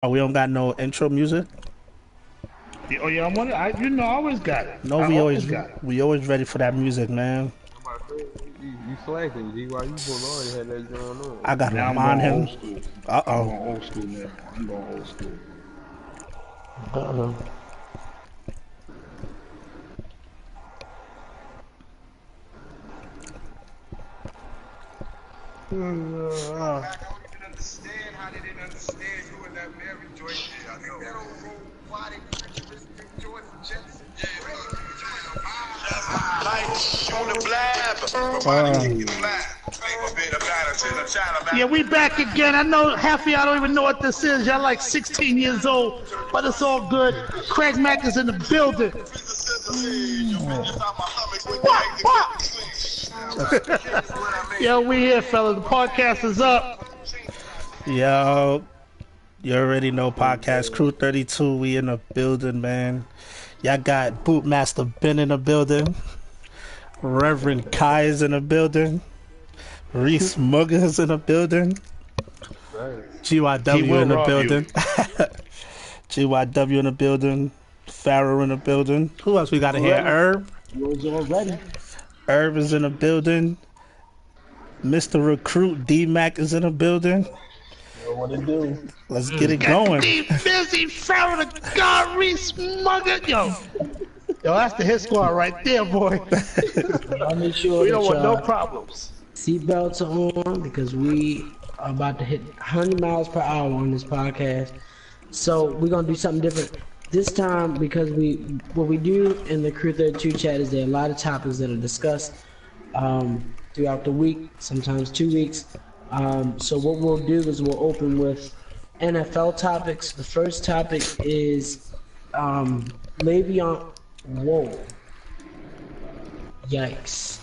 Oh, we don't got no intro music. Oh yeah, I'm on it. I always got it. No, I always got it. we always ready for that music, man. I'm about to say, you slacking, G. Why you supposed to already had that going on? I gotta Now I'm remind going him. old school. Uh I'm oh. going old school now. I'm going old school. Uh-oh. I don't even understand how they didn't understand who in that Mary Joy did. I think that old robotic George Jetson. Yeah, we back again. I know half of y'all don't even know what this is. Y'all like 16 years old, but it's all good. Craig Mack is in the building. Yo, we here, fellas. The podcast is up. Yo, you already know podcast crew 32. We in the building, man. Y'all got Bootmaster Ben in the building. Reverend Kai is in the building. Reese Mugger is in the building. Right. He GYW will in the rob you. building. GYW in the building. Pharaoh in the building. Who else we got in here? Herb. Yours already. Herb is in the building. Mr. Recruit D-Mac is in the building. Know what to do. Let's get it going. Steve Busy, Pharaoh the God, Reese Mugger. Yo, that's the hit squad right there, boy. I'll make sure We that don't want no y'all problems. seatbelts are on because we are about to hit 100 miles per hour on this podcast. So we're gonna do something different this time because what we do in the Crew 32 chat is there are a lot of topics that are discussed throughout the week, sometimes 2 weeks. So what we'll do is we'll open with NFL topics. The first topic is Le'Veon. Whoa. Yikes.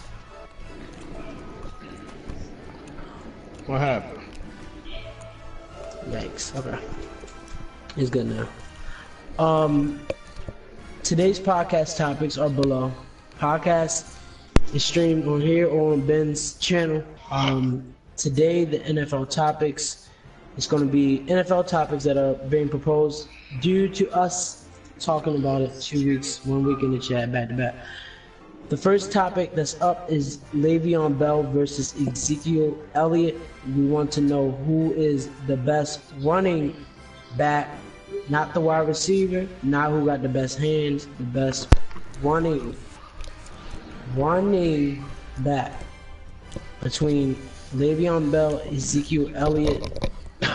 What happened? Yikes. Okay. It's good now. Today's podcast topics are below. Podcast is streamed on here or on Ben's channel. Today, the NFL topics is going to be NFL topics that are being proposed due to us talking about it 2 weeks, 1 week in the chat, back to back. The first topic that's up is Le'Veon Bell versus Ezekiel Elliott. We want to know who is the best running back, not the wide receiver, not who got the best hands, the best running back between Le'Veon Bell, Ezekiel Elliott.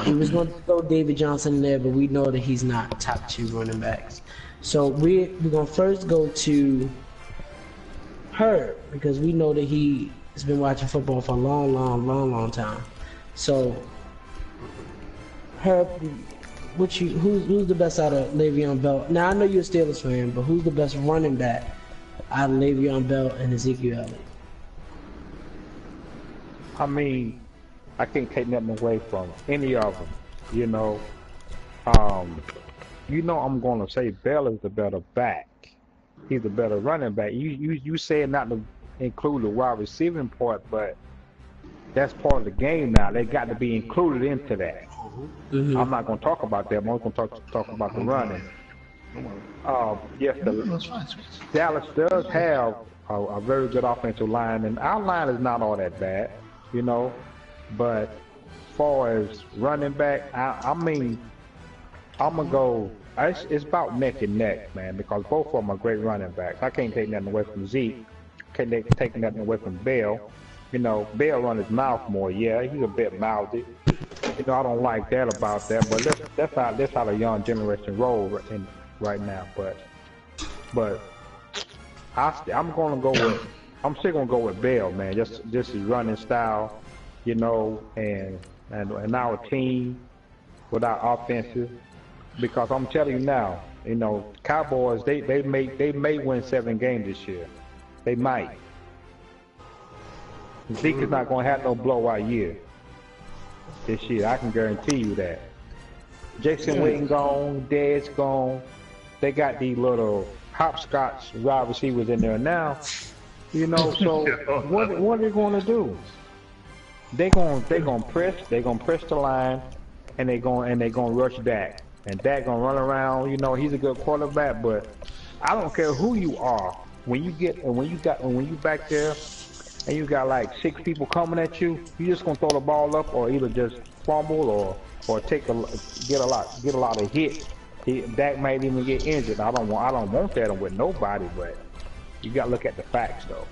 We was going to throw David Johnson in there, but we know that he's not top 2 running backs. So we're going to first go to Herb because we know that he has been watching football for a long time. So Herb, who's the best out of Le'Veon Bell? Now I know you're a Steelers fan, but who's the best running back out of Le'Veon Bell and Ezekiel Elliott? I mean, I can't take nothing away from any of them. I'm going to say Bell is the better back. He's the better running back. You said not to include the wide receiving part, but that's part of the game now. They got to be included into that. Mm-hmm. I'm not going to talk about that. I'm only going to talk about the running. Yes, Dallas does have a very good offensive line, and our line is not all that bad, But as far as running back, I mean, I'm going to go. It's about neck and neck, man, because both of them are great running backs. I can't take nothing away from Zeke. Can't take nothing away from Bell. Bell run his mouth more. Yeah, he's a bit mouthy. I don't like that about that, but that's how the young generation roll right now. But I'm still gonna go with Bell, man. Just his running style, and our team with our offensive. Because I'm telling you now, Cowboys they may win 7 games this year. They might. Zeke is not gonna have no blowout year this year. I can guarantee you that. Jason Witten gone, Dead's gone. They got these little hopscotch wide receivers in there now. So what are they gonna do? They gonna press the line, and they gonna rush back. and Dak gonna run around. You know, he's a good quarterback, but I don't care who you are. When you back there and you got like 6 people coming at you, you just gonna throw the ball up or either just fumble or get a lot of hits. Dak might even get injured. I don't want that with nobody, but you gotta look at the facts though.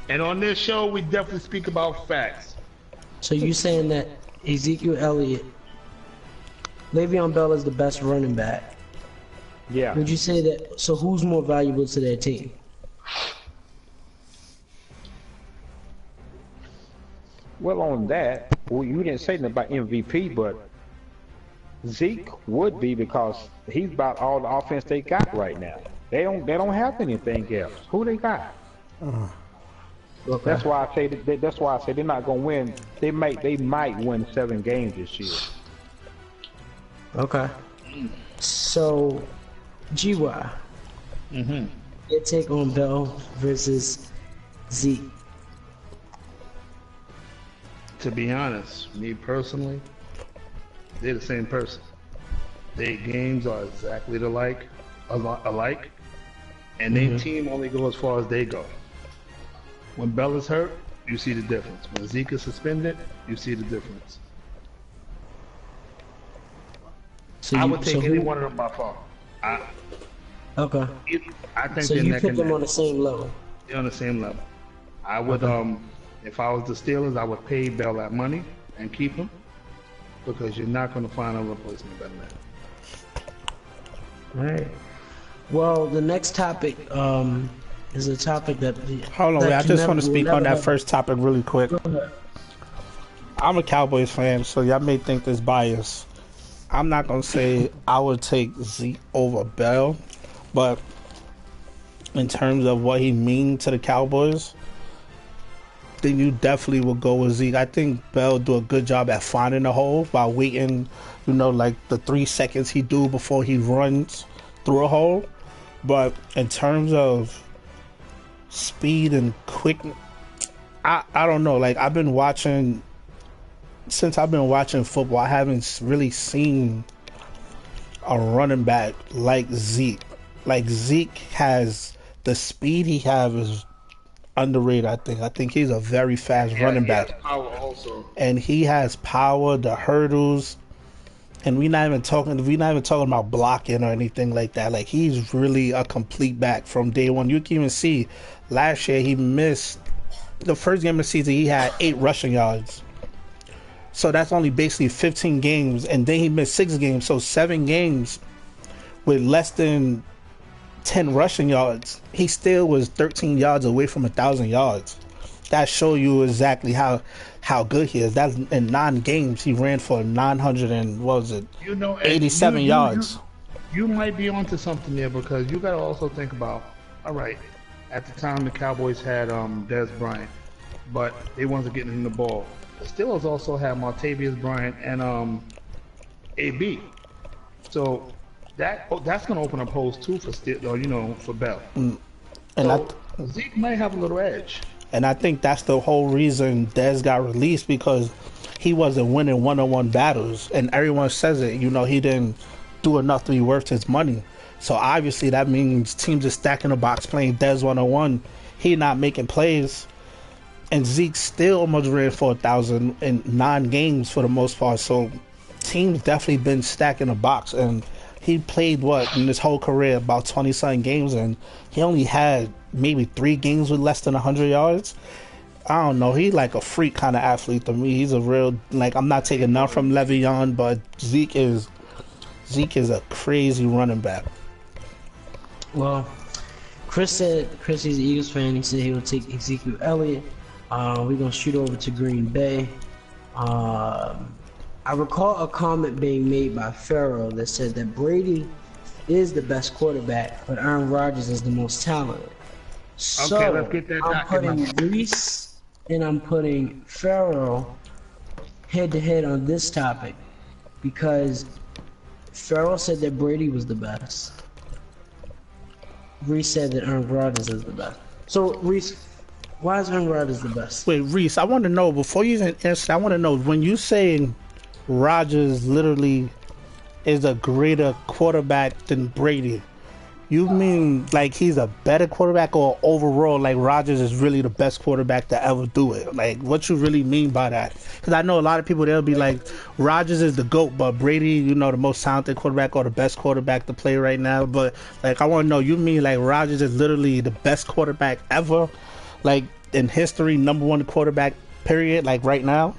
And on this show, we definitely speak about facts. So you saying that Ezekiel Elliott, Le'Veon Bell is the best running back? Yeah. Would you say that? So who's more valuable to their team? Well, on that, you didn't say nothing about MVP, but Zeke would be because he's about all the offense they got right now. They don't have anything else. Who they got? Okay. That's why I say they're not gonna win. They might win 7 games this year. Okay. So, GY. Your take on Bell versus Zeke. To be honest, me personally, they're the same person. Their games are exactly alike, and their team only go as far as they go. When Bell is hurt, you see the difference. When Zeke is suspended, you see the difference. So I would take any one of them by far. Okay. I think So they're you neck put and them neck. on the same level. They're on the same level. I would, if I was the Steelers, I would pay Bell that money and keep him because you're not going to find a replacement better than that. All right. Well, the next topic is a topic that. Hold on, that wait, I just want to will speak never on that have- first topic really quick. I'm a Cowboys fan, so y'all may think this bias. I'm not gonna say I would take Zeke over Bell, but in terms of what he means to the Cowboys, then you definitely will go with Zeke. I think Bell do a good job at finding the hole by waiting, like the 3 seconds he do before he runs through a hole. But in terms of speed and quickness, I don't know. Like since I've been watching football, I haven't really seen a running back like Zeke. Like Zeke has the speed he has is underrated. I think he's a very fast running back. He has power also. And he has power, the hurdles, and we're not even talking about blocking or anything like that. Like he's really a complete back from day one. You can even see last year he missed the first game of the season. He had 8 rushing yards. So that's only basically 15 games, and then he missed 6 games. So 7 games with less than 10 rushing yards. He still was 13 yards away from 1,000 yards. That show you exactly how good he is. That's in 9 games he ran for 900 and what was it? 87 yards. You might be onto something there because you got to also think about. All right, at the time the Cowboys had Des Bryant, but they wasn't getting him the ball. The Steelers also had Martavius Bryant and AB. So that's going to open up holes too for Bell. And so Zeke might have a little edge. And I think that's the whole reason Dez got released, because he wasn't winning one-on-one battles. And everyone says it, he didn't do enough to be worth his money. So obviously that means teams are stacking the box playing Dez one-on-one. He not making plays. And Zeke still almost ran for 1,000 in 9 games for the most part. So teams definitely been stacking the box. And he played, in his whole career, about 20-something games. And he only had maybe 3 games with less than 100 yards. I don't know. He's like a freak kind of athlete to me. He's a real, I'm not taking none from Le'Veon, but Zeke is a crazy running back. Well, Chris is an Eagles fan. He said he would take Ezekiel Elliott. We're going to shoot over to Green Bay. I recall a comment being made by Farrell that said that Brady is the best quarterback, but Aaron Rodgers is the most talented. So Okay, let's get that I'm putting Reese and I'm putting Farrell head-to-head on this topic because Farrell said that Brady was the best. Reese said that Aaron Rodgers is the best. So, Reese, why is Aaron Rodgers the best? Wait, Reese, I want to know, before you even answer, I want to know, when you say Rodgers literally is a greater quarterback than Brady. You mean like he's a better quarterback, or overall like Rodgers is really the best quarterback to ever do it? Like what you really mean by that? Because I know a lot of people they'll be like Rodgers is the GOAT, but Brady, you know, the most talented quarterback or the best quarterback to play right now. But like I want to know, you mean like Rodgers is literally the best quarterback ever, like in history, number one quarterback period, like right now?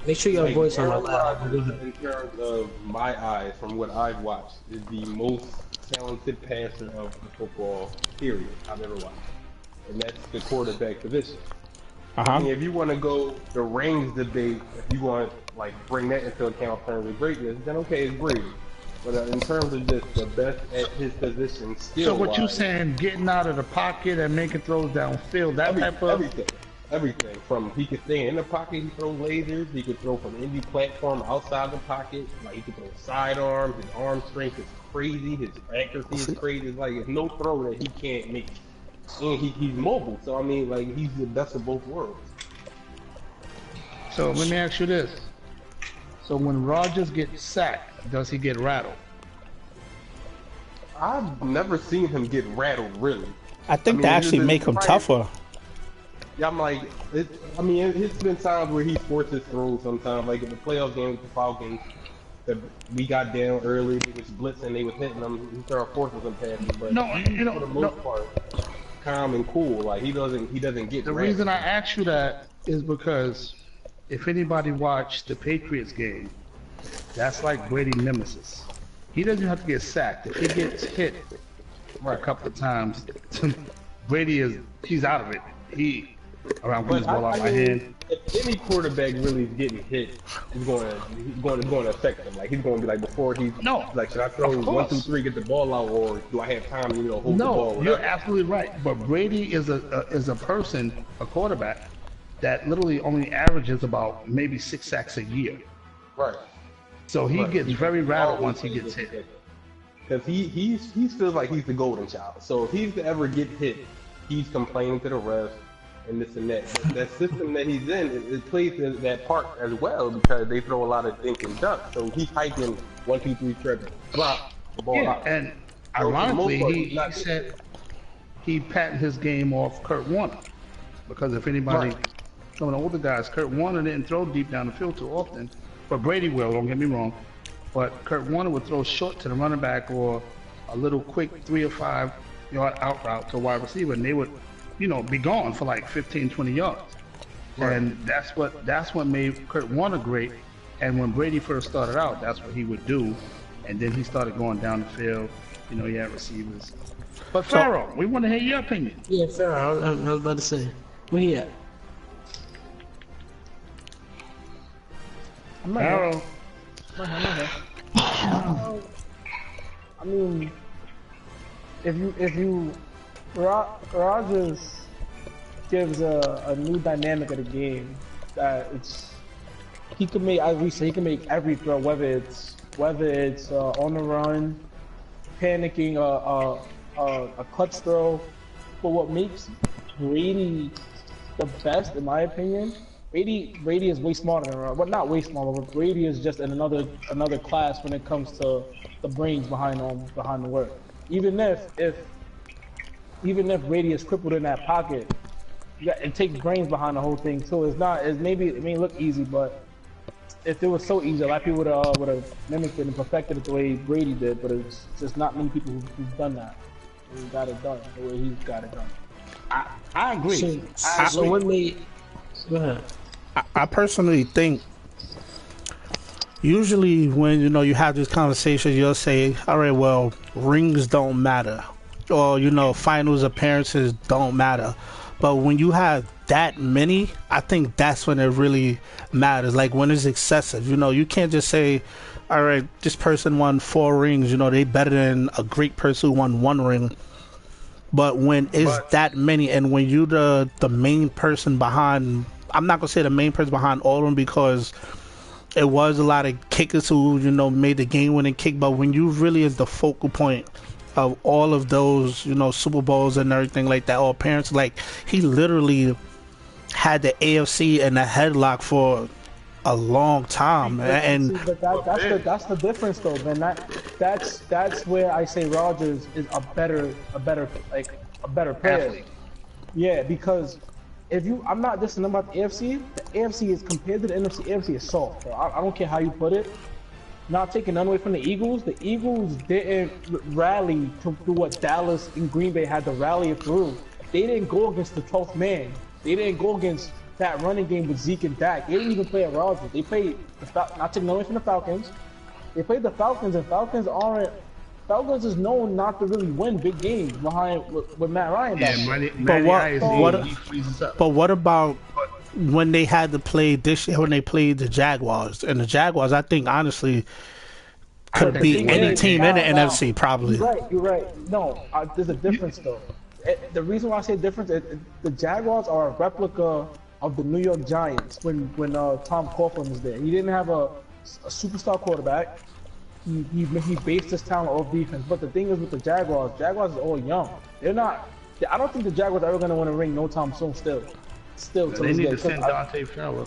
Make sure your voice on Aaron loud. Rodgers, in terms of my eyes, from what I've watched, is the most talented passer of the football period I've ever watched, and that's the quarterback position. I mean, if you want to go the rings debate, if you want to like bring that into account in terms of greatness, then okay, it's Brady. But in terms of just the best at his position, skill. So what you saying? Getting out of the pocket and making throws downfield, that type of everything from he could stay in the pocket, he throw lasers, he could throw from any platform outside the pocket, like he could throw sidearms, his arm strength is crazy, his accuracy is crazy. It's like there's no throw that he can't make, and he's mobile. So I mean, like he's the best of both worlds. So let me ask you this: so when Rodgers gets sacked, does he get rattled? I've never seen him get rattled really. I think they actually make him tougher. Yeah, I'm like, I mean, it's been times where he's forced his throws sometimes, like in the playoff game with the Falcons, that we got down early, they was blitzing, they was hitting them, he started forcing some passes, but No, you know, for the most part, calm and cool, like he doesn't get the reason I asked you that is because if anybody watched the Patriots game, that's like Brady's nemesis. He doesn't have to get sacked. If he gets hit a couple of times, he's out of it. I'm putting this ball out my hand. If any quarterback really is getting hit, he's going to affect him. Like he's going to be like before he's like, should I throw 1, 2, 3, get the ball out, or do I have time to hold the ball? No, you're absolutely right. But Brady is a person, a quarterback, that literally only averages about maybe 6 sacks a year. Right. So he gets very rattled once he gets hit. Because he feels like he's the golden child. So if he's to ever get hit, he's complaining to the refs and this and that. That system that he's in, it plays that part as well because they throw a lot of dink and dunk. So he's hiking 1, 2, 3 trips, drop the ball out. And ironically, he said he patented his game off Kurt Warner. Because if anybody, some of the older guys, Kurt Warner didn't throw deep down the field too often. But Brady will, don't get me wrong. But Kurt Warner would throw short to the running back or a little quick 3 or 5 yard out route to a wide receiver, and they would, be gone for like 15, 20 yards. Right. And that's what made Kurt Warner great. And when Brady first started out, that's what he would do. And then he started going down the field. He had receivers. But Pharaoh, we want to hear your opinion. Yeah, Pharaoh, I was about to say. Where he at? Pharaoh. I mean, if Rodgers gives a new dynamic of the game that he can make, as we say, he can make every throw, whether it's on the run, panicking, a clutch throw. But what makes Brady the best, in my opinion, Brady is way smarter than Rodgers. Well, not way smarter, but Brady is just in another class when it comes to the brains behind the work. Even if Brady is crippled in that pocket, it takes brains behind the whole thing too. It may look easy, but if it was so easy, a lot of people would have mimicked it and perfected it the way Brady did. But it's just not many people who've done that. Who got it done the way he's got it done. I agree. So what made? Go ahead. I personally think usually when you have this conversation, you'll say, all right, well, rings don't matter, or finals appearances don't matter. But when you have that many, I think that's when it really matters. Like when it's excessive, you can't just say, all right, this person won 4 rings, they better than a great person who won 1 ring. But when it's that many, and when you the main person behind, I'm not gonna say the main person behind all of them because it was a lot of kickers who made the game-winning kick. But when you really is the focal point of all of those Super Bowls and everything like that, all parents, like he literally had the AFC in a headlock for a long time, and See, but that's the difference though, man. That's where I say Rodgers is a better player. Athlete. Yeah, because I'm not dissing about the AFC. The AFC is compared to the NFC. AFC is soft, bro. I don't care how you put it. Not taking none away from the Eagles. The Eagles didn't rally to do what Dallas and Green Bay had to rally through. They didn't go against the 12th man. They didn't go against that running game with Zeke and Dak. They didn't even play at Rodgers. They played not taking away from the Falcons. They played the Falcons, and Falcons is known not to really win big games behind with Matt Ryan. But what about when they had to play this year when they played the Jaguars? And the Jaguars, I think honestly, could beat any team in the NFC probably. You're right. No, there's a difference though. The reason why I say difference is the Jaguars are a replica of the New York Giants when Tom Coughlin was there. He didn't have a superstar quarterback. He based his talent off defense. But the thing is with the Jaguars is all young. They're not. I don't think the Jaguars are ever going to win a ring no time soon. Still. They need to send Dante Fowler.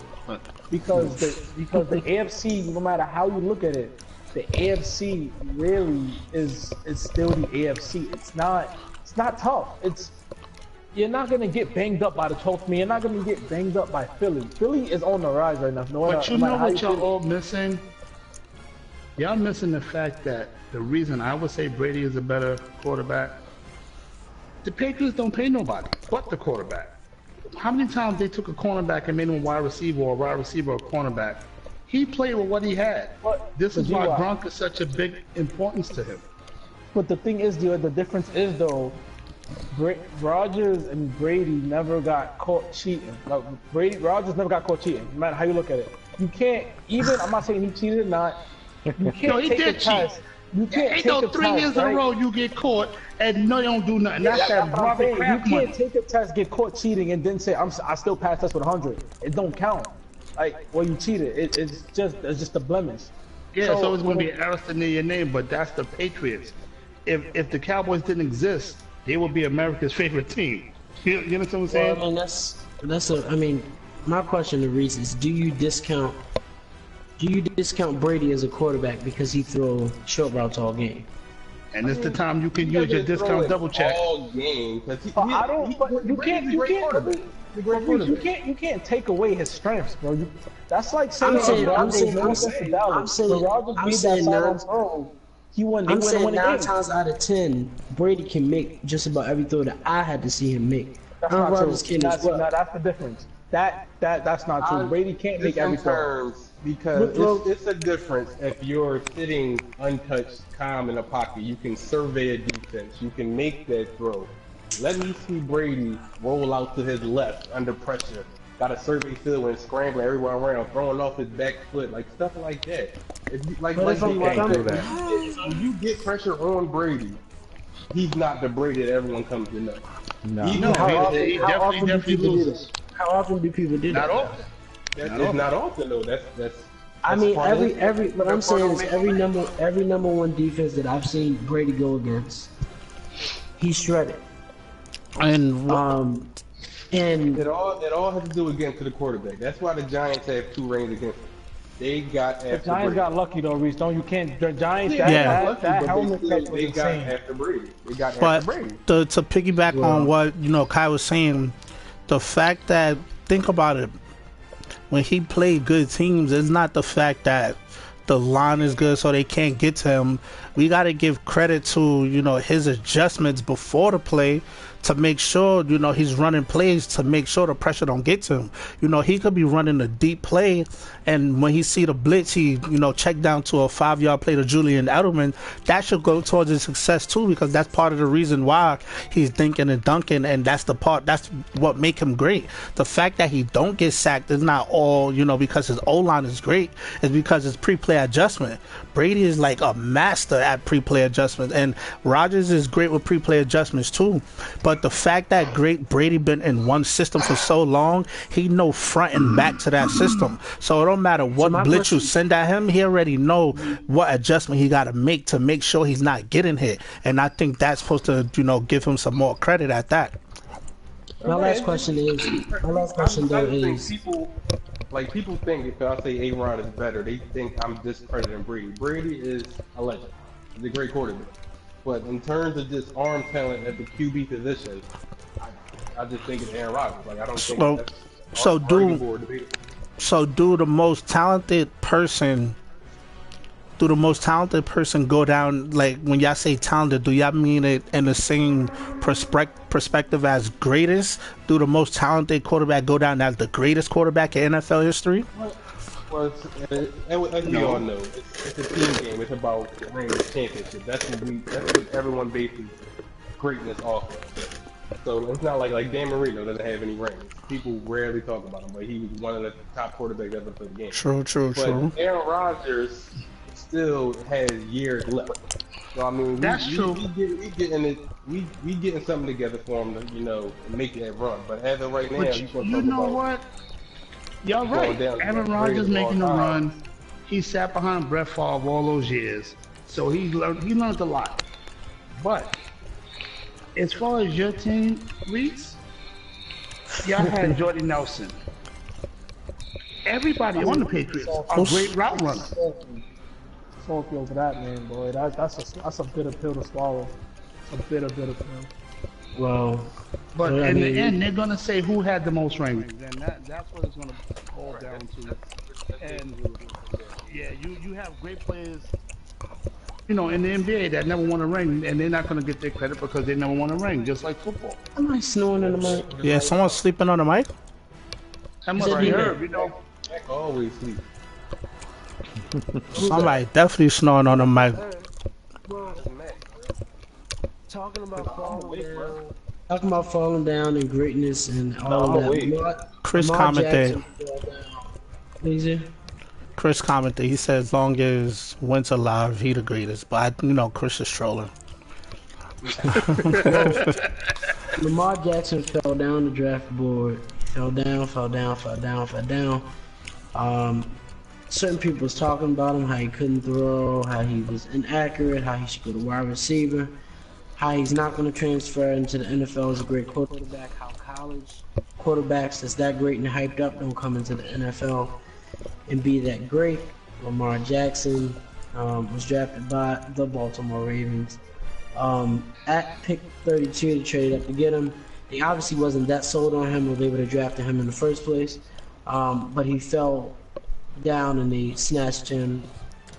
Because the AFC, no matter how you look at it, the AFC really is still the AFC. It's not tough. You're not gonna get banged up by the 12th man. You're not gonna get banged up by Philly. Philly is on the rise right now. But you know what y'all all missing? Y'all missing the fact that the reason I would say Brady is a better quarterback, the Patriots don't pay nobody but the quarterback. How many times they took a cornerback and made him a wide receiver or a wide receiver or a cornerback? He played with what he had. This is why Gronk is such a big importance to him. But the thing is, the difference is though, Rodgers and Brady never got caught cheating. Rodgers never got caught cheating, no matter how you look at it. You can't even. I'm not saying he cheated or not. You can't no, he take did a cheat. test. You can't ain't take no a 3 test, years in a row you get caught and no, you don't do nothing. That's that Robert Kraft You money. can't take a test, get caught cheating, and then say I still passed test with 100. It don't count. Like, well, you cheated. It's just a blemish. Yeah, so it's going to be an arrest near your name, but that's the Patriots. If the Cowboys didn't exist, they would be America's favorite team. You know what I'm saying? Well, I mean, my question to Reese is: Do you discount Brady as a quarterback because he throw short routes all game? And it's the time you can use your discount double check. All game. You can't take away his strengths, bro. That's like saying I'm saying 9 times out of 10, Brady can make just about every throw that I had to see him make. That's not true. That's the difference. That's not true. Brady can't make every throw. Because it's a difference if you're sitting untouched, calm in a pocket. You can survey a defense. You can make that throw. Let me see Brady roll out to his left under pressure. Got a survey field and scrambling everywhere around, throwing off his back foot, like stuff like that. When you get pressure on Brady, he's not the Brady that everyone comes to know. No, he definitely loses. How often do people do that? Not often. It's not often though. That's I mean, what I'm saying is every number one defense that I've seen Brady go against, he's shredded. And it all has to do again to the quarterback. That's why the Giants have 2 rings against them. They got after the Giants Brady. got lucky though, Reese. The Giants that helmet catch was they got insane. after Brady. To piggyback on what Kai was saying, the fact that think about it, when he played good teams, it's not the fact that the line is good so they can't get to him. We got to give credit to his adjustments before the play to make sure he's running plays to make sure the pressure don't get to him. He could be running a deep play, and when he see the blitz, he check down to a 5-yard play to Julian Edelman. That should go towards his success too, because that's part of the reason why he's dinking and dunking, and that's what make him great. The fact that he don't get sacked is not all because his O-line is great. It's because it's pre-play adjustment. Brady is like a master at pre-play adjustments, and Rodgers is great with pre-play adjustments too. But the fact that Brady been in one system for so long, he know front and back to that system. So it don't matter what blitz you send at him, he already know what adjustment he got to make sure he's not getting hit. And I think that's supposed to give him some more credit at that. My last question is, my last question though I just think is, people think if I say A-Rod is better, they think I'm discrediting Brady. Brady is a legend. He's a great quarterback. But in terms of just arm talent at the QB position, I just think it's Aaron Rodgers. Like I don't think So, that's so arguable do or debatable. so do the most talented person go down, like when y'all say talented, do y'all mean it in the same perspective as greatest? Do the most talented quarterback go down as the greatest quarterback in NFL history? Well, as we all know, it's a team game. It's about winning the championship. That's what everyone bases greatness off of. So it's not like Dan Marino doesn't have any rings. People rarely talk about him, but he was one of the top quarterbacks ever for the game. True. But Aaron Rodgers still has years left. So I mean, That's true. We getting something together for him to make that run. But as of right now, But you gonna you talk know about what? You're right. down to Aaron the Rodgers greatest making a all time. run. He sat behind Brett Favre all those years, so he learned a lot. But as far as your team, Reese, y'all had Jordy Nelson. Everybody on the Patriots are great route runners. Salty over that, man, boy. That's a bitter pill to swallow. A bitter pill. well, But Yeah, I in the mean, end, they're gonna say who had the most rings, and that's what it's gonna boil down to. And yeah, you have great players, in the NBA that never won a ring, and they're not gonna get their credit because they never won a ring, just like football. am I snoring in the mic? Yeah, someone's sleeping on the mic. That must Right. be Herb, Jack always sleep. Somebody definitely snoring on the mic. Talking about falling down and greatness and all I'm awake. that. Chris Lamar commented. Jackson fell down. Easy. Chris commented. He said, "As long as Wentz alive, he the greatest." But Chris is trolling. Lamar Jackson fell down the draft board. Fell down. Certain people was talking about him, how he couldn't throw, how he was inaccurate, how he should go to wide receiver, how he's not going to transfer into the NFL as a great quarterback, how college quarterbacks that's that great and hyped up don't come into the NFL and be that great. Lamar Jackson was drafted by the Baltimore Ravens. At pick 32, they traded up to get him. They obviously wasn't that sold on him or they would have drafted him in the first place. But he fell down and they snatched him,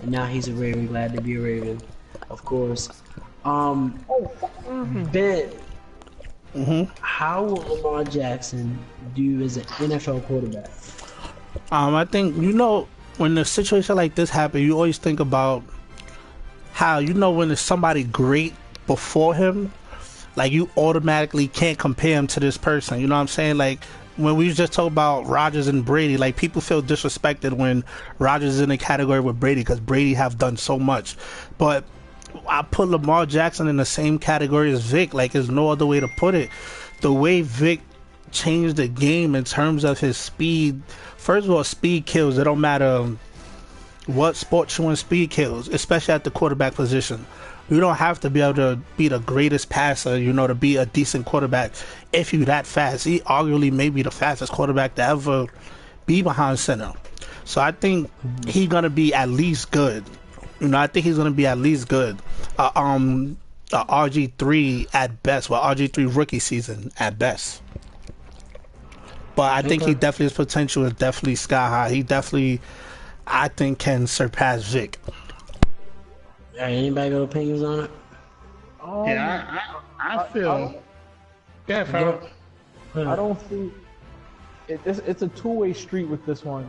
and now he's a Raven. Glad to be a Raven, of course. Ben, how will Lamar Jackson do as an NFL quarterback? I think when a situation like this happens, you always think about how when there's somebody great before him, like you automatically can't compare him to this person. You know what I'm saying? Like when we just talk about Rodgers and Brady, like people feel disrespected when Rodgers is in a category with Brady because Brady have done so much. But I put Lamar Jackson in the same category as Vic. Like there's no other way to put it. The way Vic changed the game in terms of his speed. First of all, speed kills. It don't matter what sport you're in, speed kills, especially at the quarterback position. You don't have to be able to be the greatest passer, to be a decent quarterback if you're that fast. He arguably may be the fastest quarterback to ever be behind center. So I think he's going to be at least good. I think he's going to be at least good. RG3 at best. Well, RG3 rookie season at best. But I think he definitely, his potential is definitely sky high. He definitely, I think, can surpass Vic. Anybody got opinions on it? Yeah, I feel. Yeah, Farrell. I don't see. It's a two-way street with this one.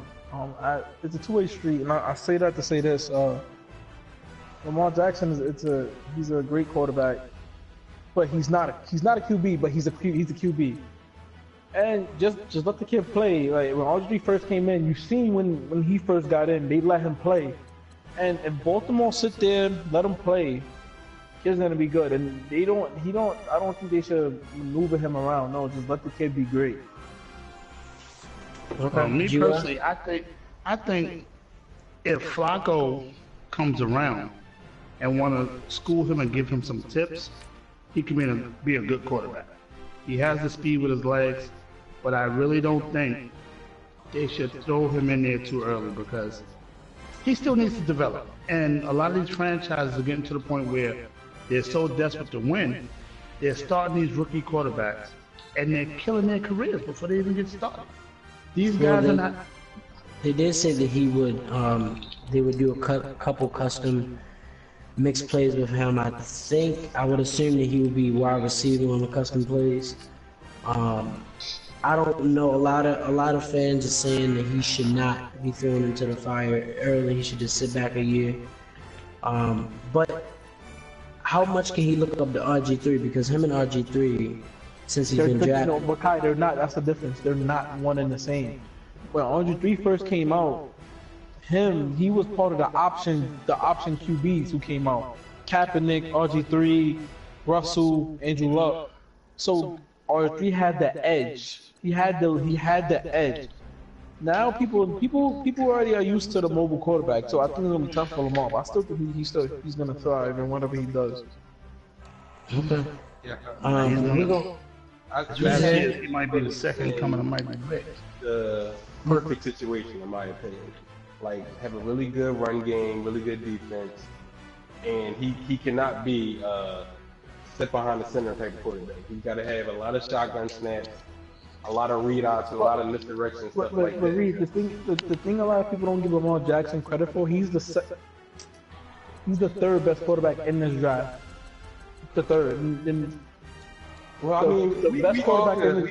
It's a two-way street, and I say that to say this. Lamar Jackson he's a great quarterback, but he's not a QB, but he's a QB. And just let the kid play. Like when RG first came in, you seen when he first got in, they let him play. And if Baltimore sit there, let him play, kid's gonna be good. And I don't think they should maneuver him around. No, just let the kid be great. Me personally, I think if Flacco comes around and want to school him and give him some tips, he can be a good quarterback. He has the speed with his legs, but I really don't think they should throw him in there too early because he still needs to develop. And a lot of these franchises are getting to the point where they're so desperate to win, they're starting these rookie quarterbacks, and they're killing their careers before they even get started. These guys are not. They did say that he would, they would do a couple custom mixed plays with him. I would assume that he would be wide receiver on the custom plays. I don't know. A lot of fans are saying that he should not be thrown into the fire early. He should just sit back a year. But how much can he look up to RG3? Because him and RG3, since he's been drafted, no, but Kai, they're not. That's the difference. They're not one and the same. When RG3 first came out, he was part of the option QBs who came out. Kaepernick, RG3, Russell, Andrew Luck. So RG3 had the edge. He had the edge. Now people already are used to the mobile quarterback, so I think it's gonna be tough for Lamar. But I still think he's gonna thrive in whatever he does. Okay. He might be the second coming of Michael Vick. The perfect situation, in my opinion. Like, have a really good run game, really good defense, and he cannot be sit behind the center type of quarterback. He's got to have a lot of shotgun snaps, a lot of read outs, a lot of misdirection stuff like that. Reed, the thing a lot of people don't give Lamar Jackson credit for, he's the third best quarterback in this draft. The third. Well, I mean, we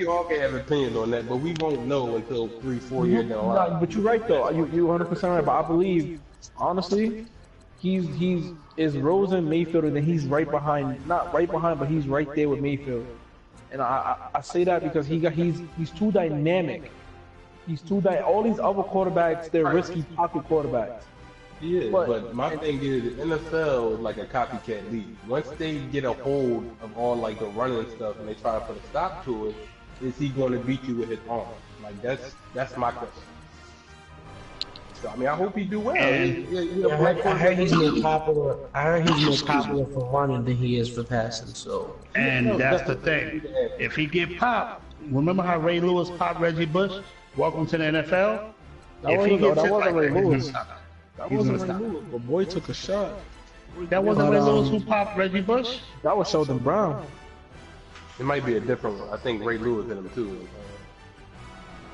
all can have opinions on that, but we won't know until 3-4 years down the line. But you're right though. You 100% right. But I believe, honestly, he's Rosen, Mayfield, and then he's right behind. Not right behind, but he's right there with Mayfield. And I say that because he's too dynamic. All these other quarterbacks, they're risky pocket quarterbacks. Yeah, but my thing is, the NFL is like a copycat league. Once they get a hold of all like the running stuff and they try to put a stop to it, is he going to beat you with his arm? Like that's my question. So I mean, I hope he do well. I heard he's more popular. I heard he's more popular for running than he is for passing. So, and that's the thing. If he get popped, remember how Ray Lewis popped Reggie Bush? Welcome to the NFL. That wasn't Ray Lewis. That wasn't Ray Lewis. The boy took a shot. That wasn't Ray Lewis who popped Reggie Bush? That was Sheldon Brown. It might be a different one. I think Ray Lewis hit him too.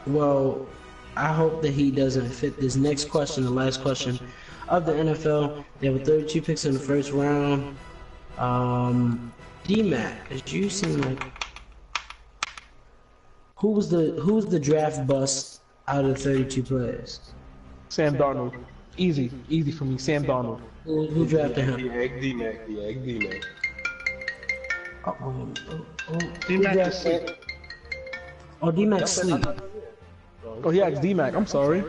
Well, I hope that he doesn't fit this next question, the last question of the NFL. They have 32 picks in the first round. D-Mac, as you seem like, who's the draft bust out of the 32 players? Sam Darnold. Easy for me. Sam Darnold. Who drafted him? He egged D-Mac. D-Mac is sleep. Oh, D-Mac sleep. Oh, he asked D-Mac. I'm sorry.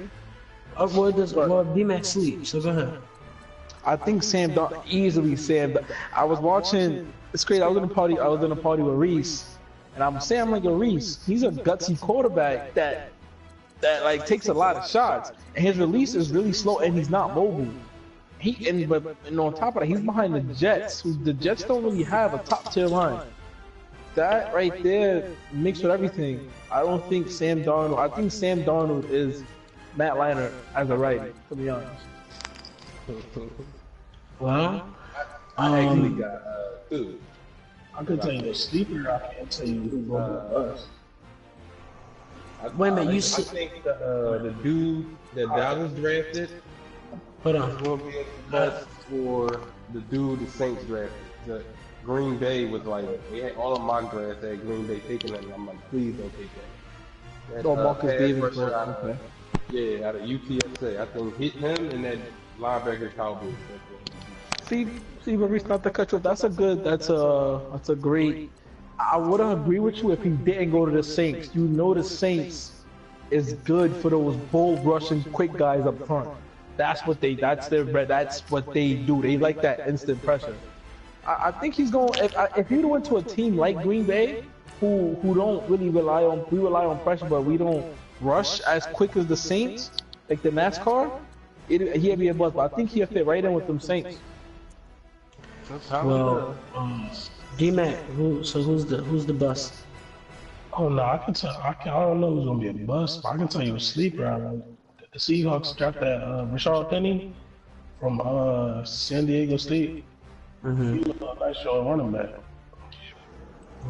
Well, D-Mac sleep. So go ahead. I think Sam Darnold, easily Sam. I was watching. It's crazy. I was in a party with Reese, and I'm saying like a Reese. He's a gutsy quarterback that like takes a lot of shots, and his release is really slow, and he's not mobile. But on top of that, he's behind the Jets, who the Jets don't really have a top tier line. That right there mixed with everything. I don't think Sam Darnold. I think Sam Darnold is Matt Leinart as a righty, to be honest. Well, I actually got two. I could tell you the sleeper. I can't tell you who brought us. Wait a minute, I think the dude that Dallas drafted hold on. is going to be a bust for the dude the Saints drafted. The Green Bay was like, they had all of my drafts had Green Bay taking them. I'm like, please don't take that. That's, Marcus Davis. Okay. Yeah, out of UTSA. I think hit him and that linebacker Cowboys. See, Maurice, not to cut you off. That's a great. I wouldn't agree with you if he didn't go to the Saints. You know the Saints is good for those bull rushing quick guys up front. That's what they do. They like that instant pressure. I think he's going. If he went to a team like Green Bay, who don't really rely on pressure, but we don't rush as quick as the Saints, like the NASCAR, he'd be a bust. But I think he'll fit right in with them Saints. Well, D-Mac, who's the bust? Oh no, I can tell. I don't know who's gonna be a bust, but I can tell you a sleeper. The Seahawks dropped that Rashard Penny from San Diego State. He Mm-hmm. was a nice showing running back.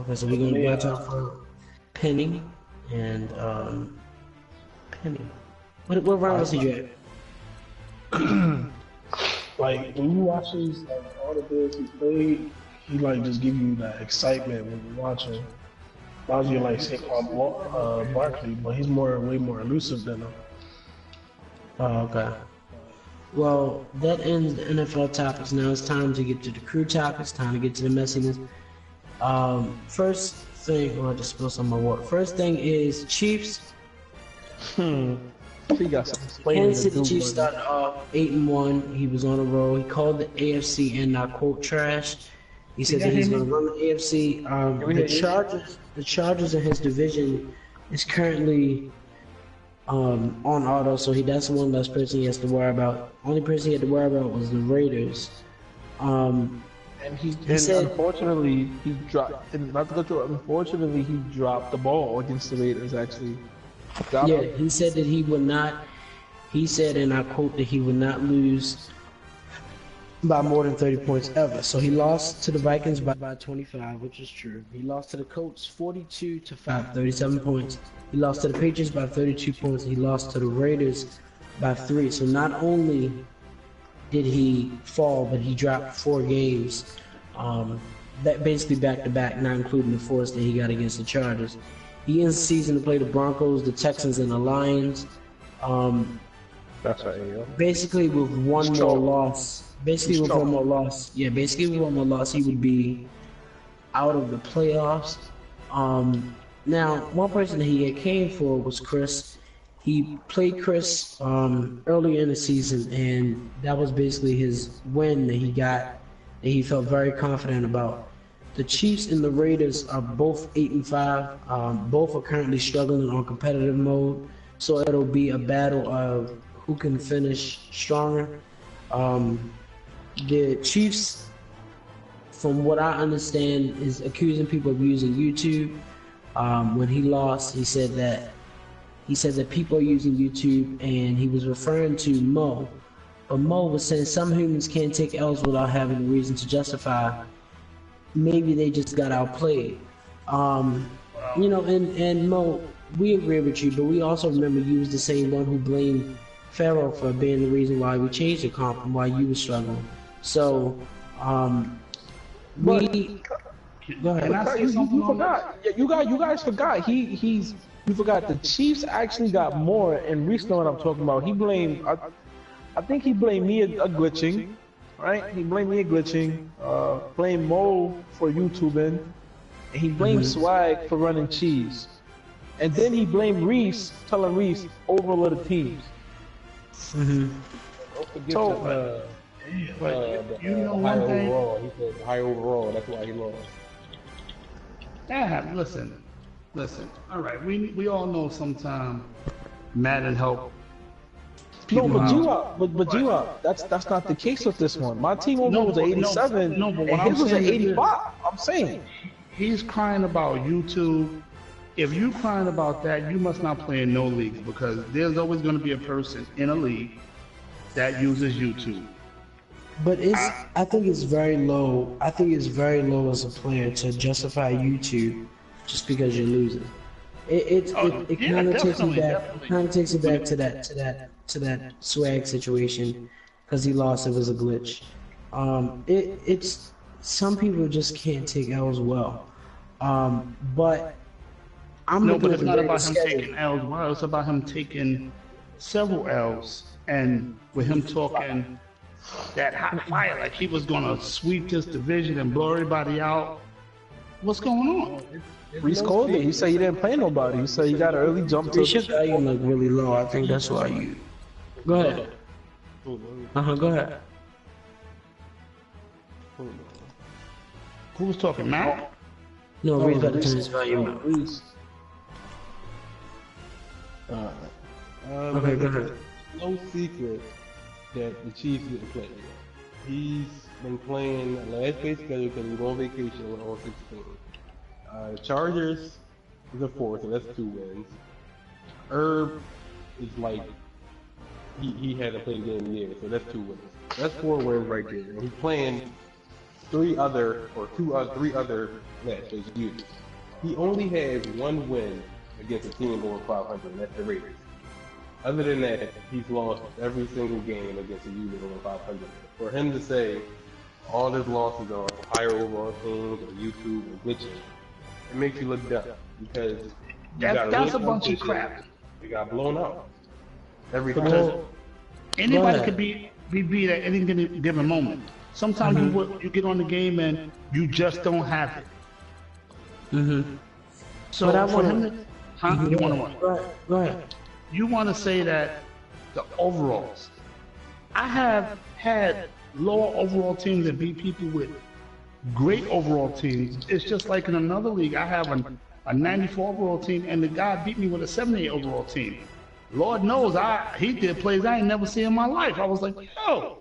Okay, so we're gonna Yeah, watch out for Penny and Penny. What round was he at? like when you watch his all the games he played, he like just give you that excitement when you watch him. Reminds you of like Saquon Barkley, but he's way more elusive than him. Oh, okay. Well, that ends the NFL topics. Now it's time to get to the crew topics. Time to get to the messiness. First thing, oh, I just spilled some of my water. First thing is Chiefs. He got some explaining Kansas to City do. Chiefs started off 8-1. He was on a roll. He called the AFC and I quote trash. He said that he's going to run the AFC. The Chargers in his division is currently on auto, so that's one less person he has to worry about. Only person he had to worry about was the Raiders. And he said, unfortunately he dropped. And not to go through. Unfortunately, he dropped the ball against the Raiders. Actually, yeah, he said that he would not. He said, and I quote, that he would not lose by more than 30 points ever. So he lost to the Vikings by 25, which is true. He lost to the Colts 42-5, 37 points. He lost to the Patriots by 32 points. He lost to the Raiders by 3. So not only did he fall, but he dropped 4 games. That basically back-to-back, not including the 4 that he got against the Chargers. He ends the season to play the Broncos, the Texans, and the Lions. That's right. Basically, with one more loss. Basically, with one more loss. Yeah, basically with one more loss, he would be out of the playoffs. Now, one person that he had came for was Chris. He played Chris earlier in the season, and that was basically his win that he got, that he felt very confident about. The Chiefs and the Raiders are both 8-5. Both are currently struggling on competitive mode, so it'll be a battle of who can finish stronger. The Chiefs, from what I understand, is accusing people of using YouTube. When he lost, he said that people are using YouTube, and he was referring to Mo. But Mo was saying some humans can't take L's without having a reason to justify. Maybe they just got outplayed. And Mo, we agree with you, but we also remember you was the same one who blamed Pharaoh for being the reason why we changed the comp and why you were struggling. So, go ahead. You forgot. Yeah, you guys forgot. You forgot the Chiefs actually got more, and Reese know what I'm talking about. He blamed. I think he blamed me a glitching, right? He blamed me a glitching. Blamed Mo for YouTubing, and he blamed Swag for running cheese. And then he blamed Reese, telling Reese overload the teams. So, you know one thing? Overall, he said high overall. That's why he lost. Yeah, listen. All right, we all know sometimes Madden help. No, but G-Up, that's not the case with this one. My team overall was an 87, but and what his I'm was an saying is 85. I'm saying. He's crying about YouTube. If you crying about that, you must not play in no leagues, because there's always going to be a person in a league that uses YouTube. But I think it's very low. I think it's very low as a player to justify YouTube just because you're losing. It kind of takes me back. Kind of takes it back to that Swag situation, because he lost. It was a glitch. It's some people just can't take L's well. But I'm No, looking but at it's the not about Raiders him schedule. taking L's well. It's about him taking several L's, and with him talking that hot fire, like he was gonna sweep this division and blow everybody out. What's going on? Reese called it. He said he didn't play nobody. He said he got an early jump to. They should value him like really low. I think that's why you. Go ahead. Go ahead. Who was talking, Matt? No, Reed's about to turn his volume up. Reese. Okay, go ahead. No secret that the Chiefs didn't play. He's been playing last place schedule because he was on vacation on 16. Chargers is a 4, so that's 2 wins. Herb is like he had to play the game of the year, so that's 2 wins. That's 4 wins right there. And he's playing 3 other match-based units. He only has 1 win against a team over 500, and that's the Raiders. Other than that, he's lost every single game against a unit over 500. For him to say all his losses are higher overall teams or YouTube or glitching, it makes you look dumb because that's a bunch of crap. You got blown out every time. Because anybody could be beat at any given moment. Sometimes you get on the game and you just don't have it. Mm-hmm. So for him to, you want to what? Go ahead. You want to say that the overalls. I have had lower overall teams that beat people with great overall teams. It's just like in another league, I have a 94 overall team, and the guy beat me with a 78 overall team. Lord knows, he did plays I ain't never seen in my life. I was like, yo.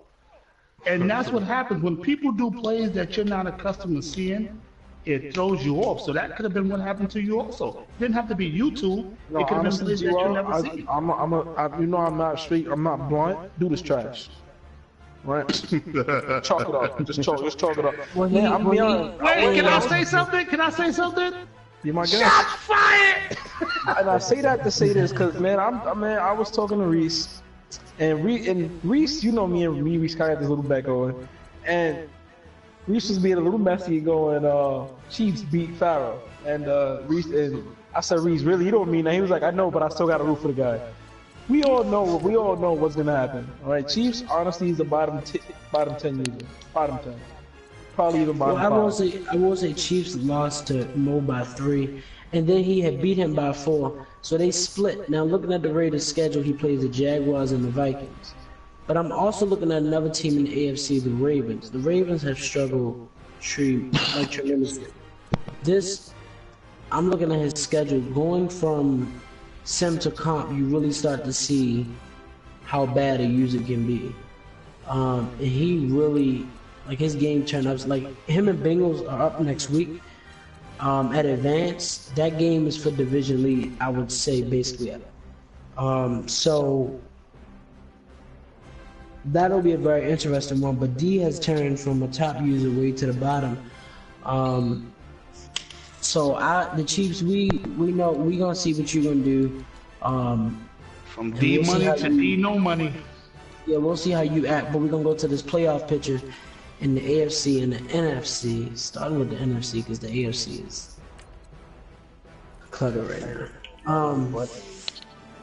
And that's what happens when people do plays that you're not accustomed to seeing. It throws you off. So that could have been what happened to you also. It didn't have to be you two. No, it could have been plays that you never seen. you know I'm not straight. I'm not blunt. Do this trash. Right? Chalk it up. Just chalk it up. Well, Man, I'm be honest. Wait, can I say something? Can I say something? You my guest. Shots fired! And I say that to say this because man, I was talking to Reese, and Reese, you know me and Reese got this little bet going, and Reese was being a little messy going. Chiefs beat Pharaoh, and Reese and I said, Reese, really, you don't mean that? He was like, I know, but I still got to root for the guy. We all know what's gonna happen. All right, Chiefs honestly is the bottom 10 user, bottom 10. Probably even bottom 5. I will say Chiefs lost to Mo by 3, and then he had beat him by 4. So they split. Now looking at the Raiders' schedule, he plays the Jaguars and the Vikings. But I'm also looking at another team in the AFC, the Ravens. The Ravens have struggled tremendously. I'm looking at his schedule. Going from sim to comp, you really start to see how bad a user can be. And he really, his game turn-ups, him and Bengals are up next week at Advance. That game is for Division Lead, I would say, basically. So that'll be a very interesting one, but D has turned from a top user way to the bottom. So the Chiefs, we know we gonna see what you're gonna do. From D money to D no money. Yeah, we'll see how you act, but we're gonna go to this playoff picture in the AFC and the NFC. Starting with the NFC because the AFC is cluttered right now.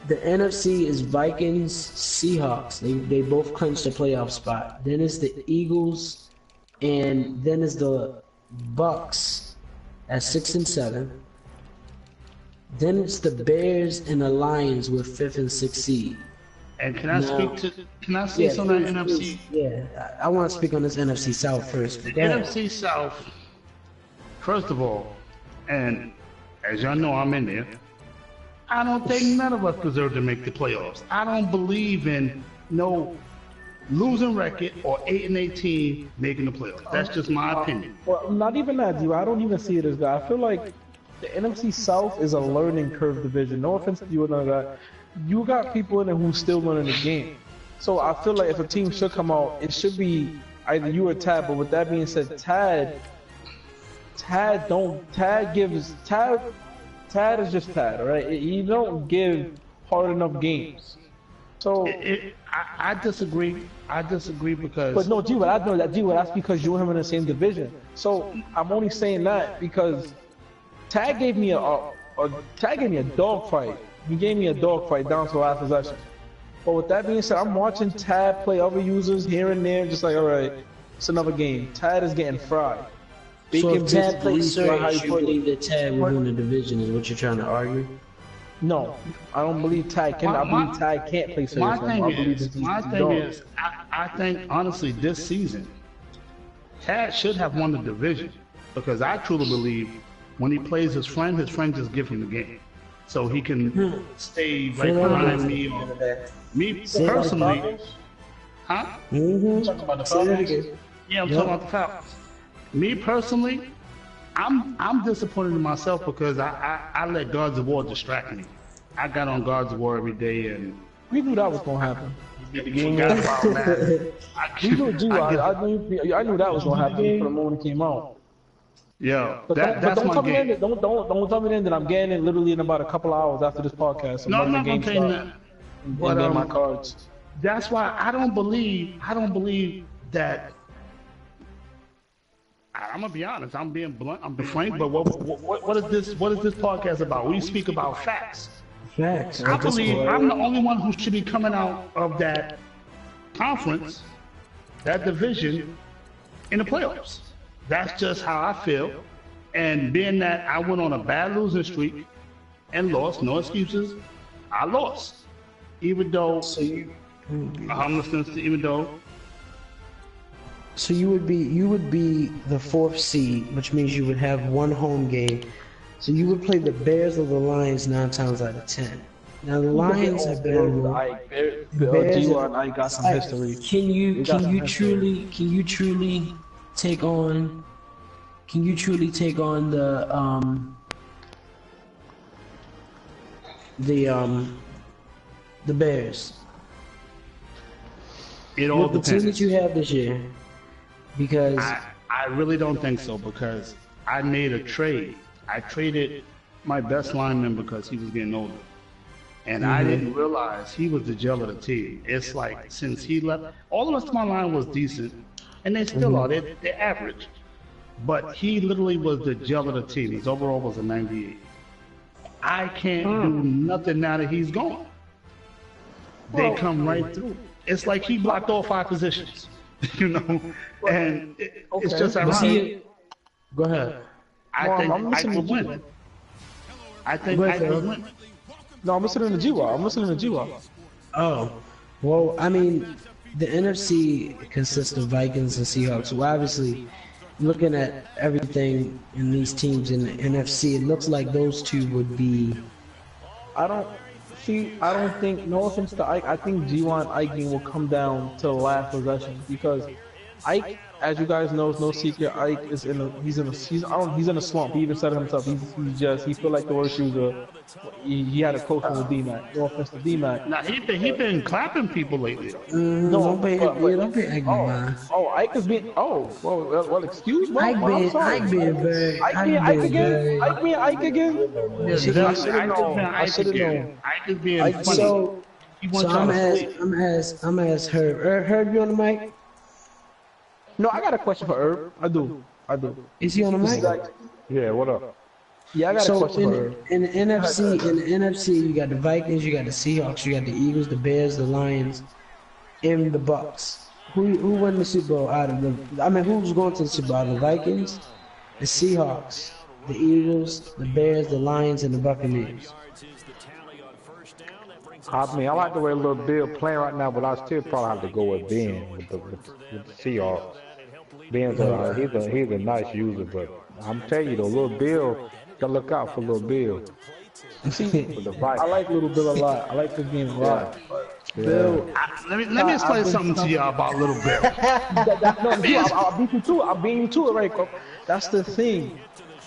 The NFC is Vikings, Seahawks. They both clinched the playoff spot. Then it's the Eagles, and then it's the Bucks at 6 and 7. Then it's the Bears and the Lions with 5th and 6th seed. And can I say something on NFC? Yeah, I want to speak on this NFC South first. The NFC South, first of all, and as y'all know, I'm in there. I don't think none of us deserve to make the playoffs. I don't believe in no losing record or 8-18 making the playoffs. That's just my opinion. Well, not even that, D. I don't even see it as that. I feel like the NFC South is a learning curve division. No offense to you or none of that. You got people in it who's still learning the game. So I feel like if a team should come out, it should be either you or Tad. But with that being said, Tad is just Tad, all right? He don't give hard enough games. So I disagree. I disagree because. But no, G, I know that, G, that's because you and him in the same division. So I'm only saying that because Tad gave me a dogfight. He gave me a dogfight down to the last possession. But with that being said, I'm watching Tad play other users here and there, just like, all right, it's another game. Tad is getting fried. So if Tad plays serious, you believe that Tad will win the division is what you're trying to argue? No, I don't believe Tad can. I believe Tad can't play serious. My thing is, I think, honestly, this season, Tad should have won the division. Because I truly believe when he plays his friend just gives him the game. So he can stay right behind me. Me personally. Huh? Talking about the Falcons? Yeah, I'm talking about the Falcons. Me personally, I'm disappointed in myself because I let Gods of War distract me. I got on Gods of War every day and We knew that was gonna happen. forgot about Madden. We knew I knew that was gonna happen from the moment it came out. Yeah, But that's don't my tell me game. then. Don't tell me then that I'm getting it literally in about a couple hours after this podcast. So No, I'm not game gonna tell you that. and But get my cards. that's why I don't believe that. I'm gonna be honest. I'm being blunt. I'm being frank. But what is this? What is this podcast about? We speak about facts. Facts. I believe I'm the only one who should be coming out of that conference, that division, in the playoffs. That's just how I feel. And being that I went on a bad losing streak and lost, no excuses, I lost. Even though I'm listening to even though. So you would be the 4th seed, which means you would have one home game. So you would play the Bears or the Lions 9 times out of 10. Now the Lions have been. G1 and I got some history. Can you truly take on? Can you truly take on the Bears? It all With the team depends. that you have this year, because I really don't think so because I made a trade. I traded my best lineman because he was getting older. And I didn't realize he was the gel of the team. It's like since he left, all the rest of my line was decent, and they still are. They're average. But he literally was the gel of the team. His overall was a 98. I can't do nothing now that he's gone. They come right through. It's like he blocked all 5 positions, you know. And it's just ironic. Go ahead. I think I could win. I think I could win. No, I'm listening to G-Wall. Oh, well, I mean, the NFC consists of Vikings and Seahawks. So obviously, looking at everything in these teams in the NFC, it looks like those two would be. I don't think, no offense to Ike, I think G1 Ike game will come down to the last possession because Ike, as you guys know, it's no secret. Ike is he's in a slump. He even said it himself. He feel like the worst user. He had a coach from the D-Mac. No offense to D-Mac. Now he been clapping people lately. No, don't pay Ike no mind. Ike is being. Well, excuse me. Ike being very. Ike again. I should have known. I could be funny. So I'm ask Herb. Herb, you on the mic? No, I got a question for Herb. I do. Is he on the mic? Yeah, what up? Yeah, I got a question for Herb. In the NFC, you got the Vikings, you got the Seahawks, you got the Eagles, the Bears, the Lions, and the Bucks. Who won the Super Bowl out of the? I mean, who's going to the Super Bowl? Out of the Vikings, the Seahawks, the Eagles, the Bears, the Lions, and the Buccaneers. I mean, I like the way Lil Bill playing right now, but I still probably have to go with Ben with the Seahawks. Ben's he's a nice user, but I'm telling you though, Lil Bill, gotta look out for Lil Bill. See, I like Little Bill a lot. I like this game a lot. Yeah. Bill, Let me explain something to y'all about Little Bill. I'll beat you to it. I'll beat you to it, right, Coach? That's the thing.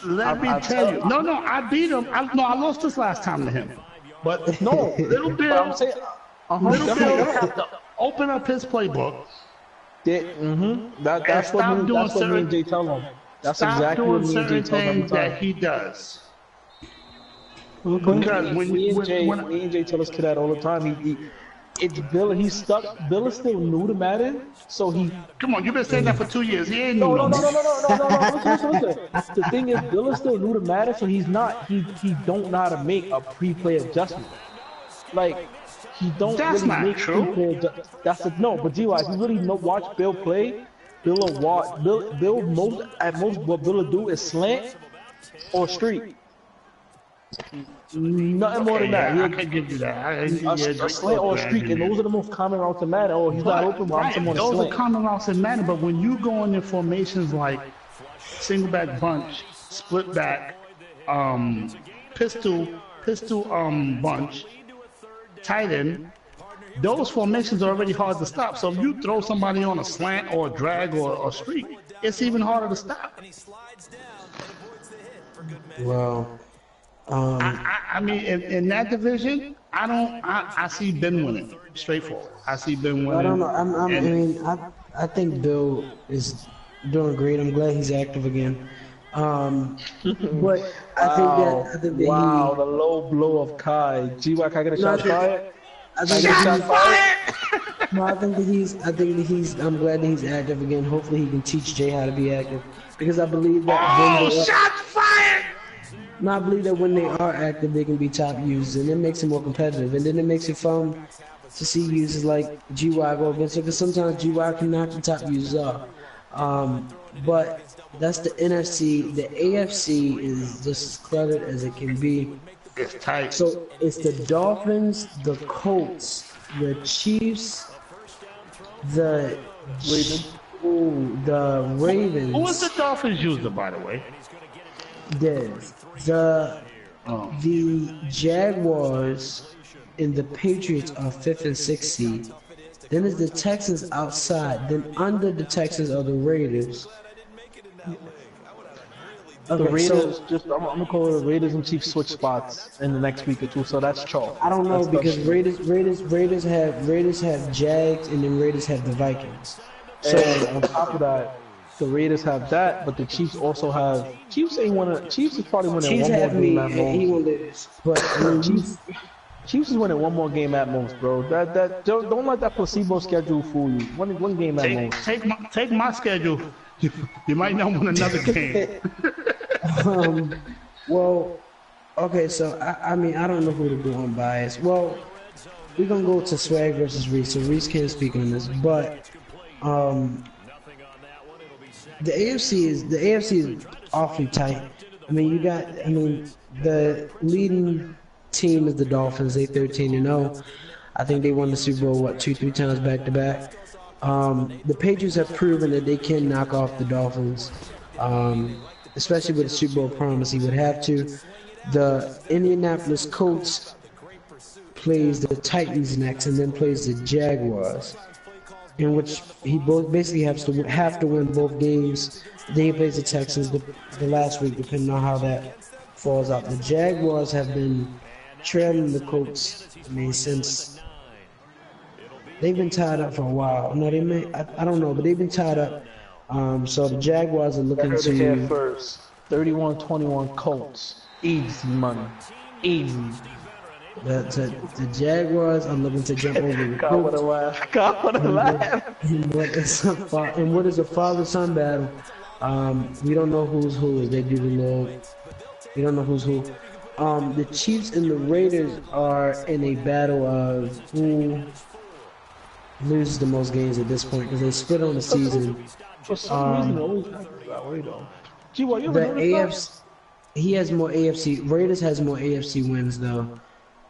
Let me tell you. No, I beat him. I lost this last time to him. But No, Little but Bill, I'm saying, Little Bill have to open up his playbook. That's what me and Jay tell him. That's Stop exactly doing what me and Jay certain tell him things every that time. he does. Because when me and Jay tell us to that all the time. It's Bill. He's stuck. Bill is still new to Madden, so he. Come on, you've been saying that for 2 years. He ain't No. new. Listen. The thing is, Bill is still new to Madden, so he's not. He don't know how to make a pre-play adjustment. Like he don't That's really not make true. pre-play adjustments. That's the no. But G-Wise, if you really watch Bill play, Bill will watch. Bill most what Bill will do is slant or streak. Nothing more than that. I can give you that. A slant or a streak, and those are the most common routes in Madden. Oh, he's not open, but I'm someone those slant. are common routes in Madden, but when you go in formations like single back bunch, split back, pistol bunch, tight end, those formations are already hard to stop. So if you throw somebody on a slant or a drag or a streak, it's even harder to stop. Well, I mean, in that division, I see Ben winning. Straightforward. I see Ben winning. I don't know. I think Bill is doing great. I'm glad he's active again. But I think that Wow, the low blow of Kai. G-Wack, can I get a shot fired? No, I think that he's. I'm glad that he's active again. Hopefully, he can teach Jay how to be active because I believe that. Shots fired! No, I believe that when they are active, they can be top users, and it makes it more competitive, and then it makes it fun to see users like GY go against it, because sometimes GY can knock the top users off. But that's the NFC. The AFC is just as cluttered as it can be. It's tight. So it's the Dolphins, the Colts, the Chiefs, the Ravens. Who is the Dolphins user, by the way? The Jaguars and the Patriots are 5th and 6th seed. Then there's the Texans outside. Then under the Texans are the Raiders. The Raiders, I'm gonna call it the Raiders and Chiefs switch spots in the next week or two, so that's chalk. I don't know because Raiders have Jags and then Raiders have the Vikings. So on top of that, the Raiders have that, but the Chiefs also have. Chiefs is probably winning one more game at most. But Chiefs is winning one more game at most, bro. Don't let that placebo schedule fool you. One game at most. Take my schedule. You might not win another game. Well, okay, so I mean I don't know who to go on bias. Well, we're gonna go to Swag versus Reese. So Reese can't speak on this, but the AFC is awfully tight. I mean the leading team is the Dolphins. They 13-0. I think they won the Super Bowl 2-3 times back to back. The Patriots have proven that they can knock off the Dolphins, especially with the Super Bowl promise. He would have to. The Indianapolis Colts plays the Titans next, and then plays the Jaguars, in which he basically have to win both games. Then he plays the Texans the last week, depending on how that falls out. The Jaguars have been trailing the Colts. I mean, since they've been tied up for a while. No, they may. I don't know, but they've been tied up. So the Jaguars are looking I heard to. it here first. 31-21 Colts. Easy money. Easy. The Jaguars are looking to jump over the God, what a laugh. God, what a laugh. And what is a father-son battle? We don't know who's who, as they do the Lord. We don't know who's who. The Chiefs and the Raiders are in a battle of who loses the most games at this point, because they split on the season. For some reason, it always happens that way, though. G-What, you ever The noticed AFC, he has more AFC. Raiders has more AFC wins though,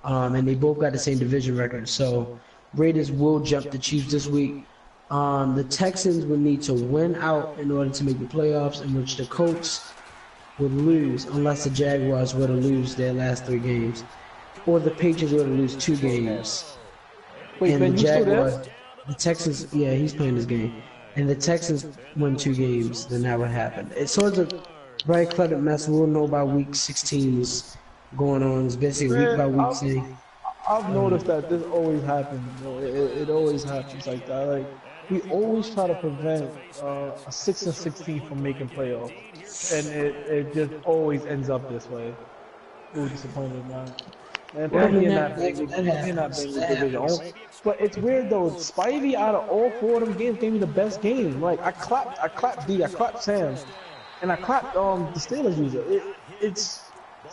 and they both got the same division record. So Raiders will jump the Chiefs this week. The Texans would need to win out in order to make the playoffs, in which the Colts would lose unless the Jaguars were to lose their last 3 games, or the Patriots were to lose 2 games. Wait, And Ben, the you still Jaguars, there? the Texans, yeah, he's playing this game, and the Texans win 2 games, then that would happen. So it's a very cluttered mess. We'll know by week 16 is going on. It's basically week by week thing. I've noticed that this always happens. It always happens like that. Like, we always try to prevent a 6-16 team from making playoffs, and it just always ends up this way. Ooh, disappointed, man. And probably in that big division. But it's weird though. Spivey, out of all 4 of them games, gave me the best game. Like I clapped D, I clapped Sam, and I clapped the Steelers user. It's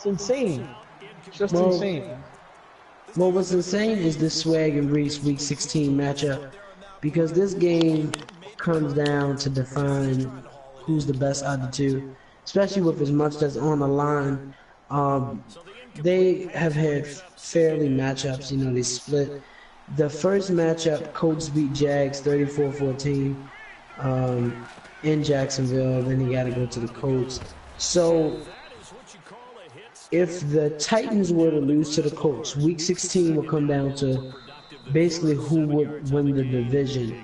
insane. It's just insane. Well, what's insane is this Swag and Reese Week 16 matchup, because this game comes down to define who's the best out of the two, especially with as much that's on the line. They have had fairly matchups. You know, they split. The first matchup, Colts beat Jags 34-14 in Jacksonville. Then he got to go to the Colts. So if the Titans were to lose to the Colts, Week 16 will come down to basically who would win the division.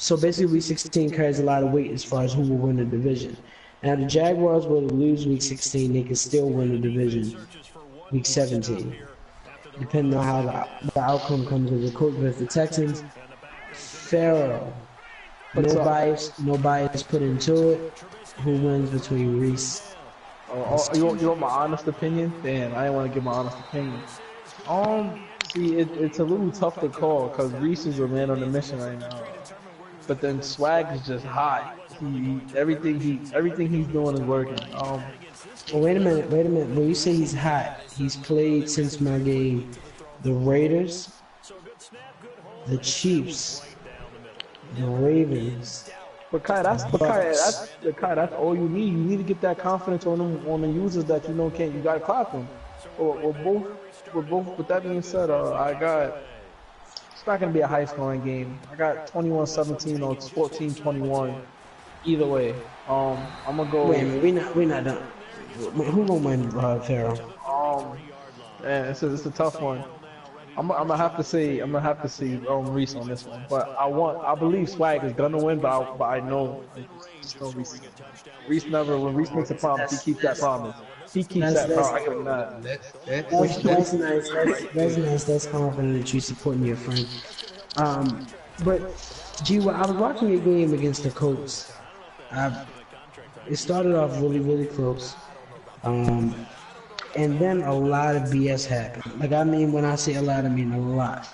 So basically, Week 16 carries a lot of weight as far as who will win the division. Now, the Jaguars will lose Week 16. They can still win the division Week 17, depending on how the outcome comes of the Colts versus the Texans. Pharaoh, no bias put into it. Who wins between Reese? You want my honest opinion? Damn, I didn't want to give my honest opinion. See, it's a little tough to call because Reese is a man on the mission right now. But then Swag is just hot. Everything he's doing is working. Well, wait a minute. When you say he's hot, he's played since my game the Raiders, the Chiefs, the Ravens. But that's all you need. You need to get that confidence on the users that you know can't. You got to clock them. With that being said, it's not gonna be a high scoring game. I got 21-17 or 14-21. Either way, I'm gonna go. Wait a minute, we're not done. Who gonna win, Pharaoh? Man, it's a tough one. I'm gonna have to say Reese on this one, but I believe Swag is gonna win, but I know just no Reese. When Reese makes a promise, he keeps that promise. He keeps that promise. I give him that. That's nice. That's nice. That's confident that you're supporting your friend. But G, I was watching your game against the Colts. It started off really, really close. And then a lot of BS happened. Like, I mean, when I say a lot, I mean a lot.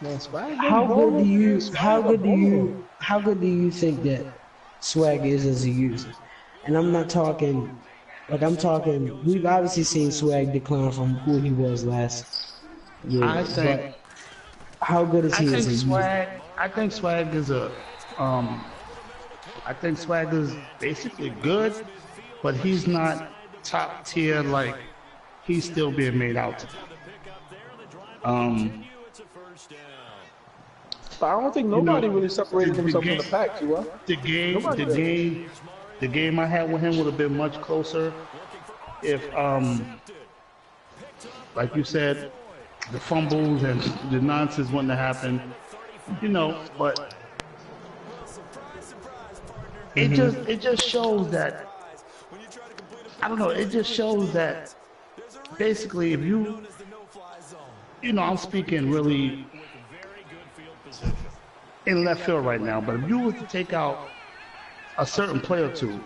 Man, Swag, how good do you think that Swag is as a user? And I'm not talking, we've obviously seen Swag decline from who he was last year. But how good is he as a user? I think Swag is basically good, but he's not top tier, like he's still being made out to be. But I don't think nobody really separated himself from the pack, you are. The game I had with him would have been much closer if, like you said, the fumbles and the nonsense wouldn't have happened, but it just shows that, I don't know, it just shows that basically if I'm speaking really in left field right now, but if you were to take out a certain player or two,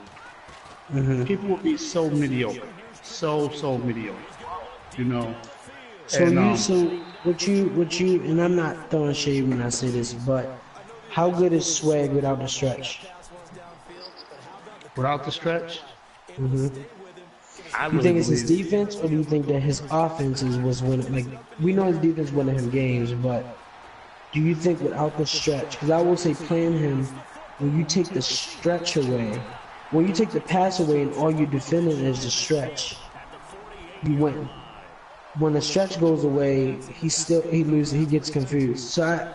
people would be so mediocre, so mediocre, So what you, and I'm not throwing shade when I say this, but how good is Swag without the stretch? Without the stretch? You think it's his defense, or do you think that his offense was winning? Like, we know his defense winning him games, but do you think without the stretch? Because I will say, playing him, when you take the stretch away, when you take the pass away, and all you're defending is the stretch, you win. When the stretch goes away, he loses. He gets confused. So,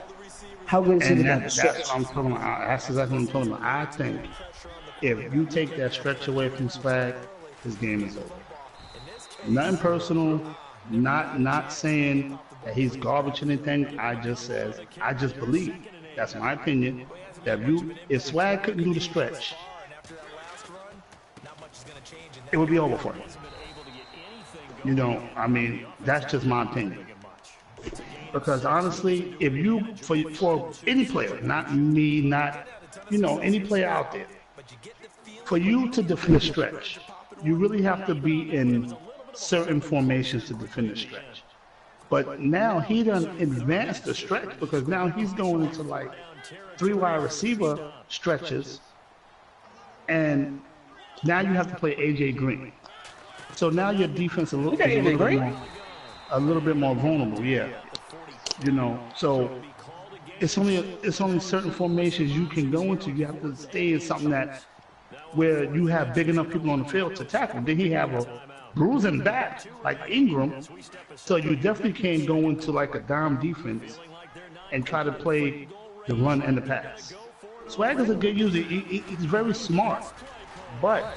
how good is he without the stretch? That's what I'm talking about. That's exactly what I'm talking about. I think if you take that stretch away from Swag, his game is over. Nothing personal, not saying that he's garbage or anything. I just believe, that's my opinion, that if Swag couldn't do the stretch, it would be over for him. I mean, that's just my opinion. Because honestly, if for any player, not me, not, any player out there, for you to defend a stretch, you really have to be in certain formations to defend the stretch. But now he done advanced the stretch, because now he's going into like 3 wide receiver stretches, and now you have to play AJ Green. So now your defense a little bit more vulnerable, yeah. So it's only certain formations you can go into. You have to stay in something where you have big enough people on the field to tackle. Then he have a bruising back like Ingram, so you definitely can't go into like a dime defense and try to play the run and the pass. Swag is a good user. He's very smart, but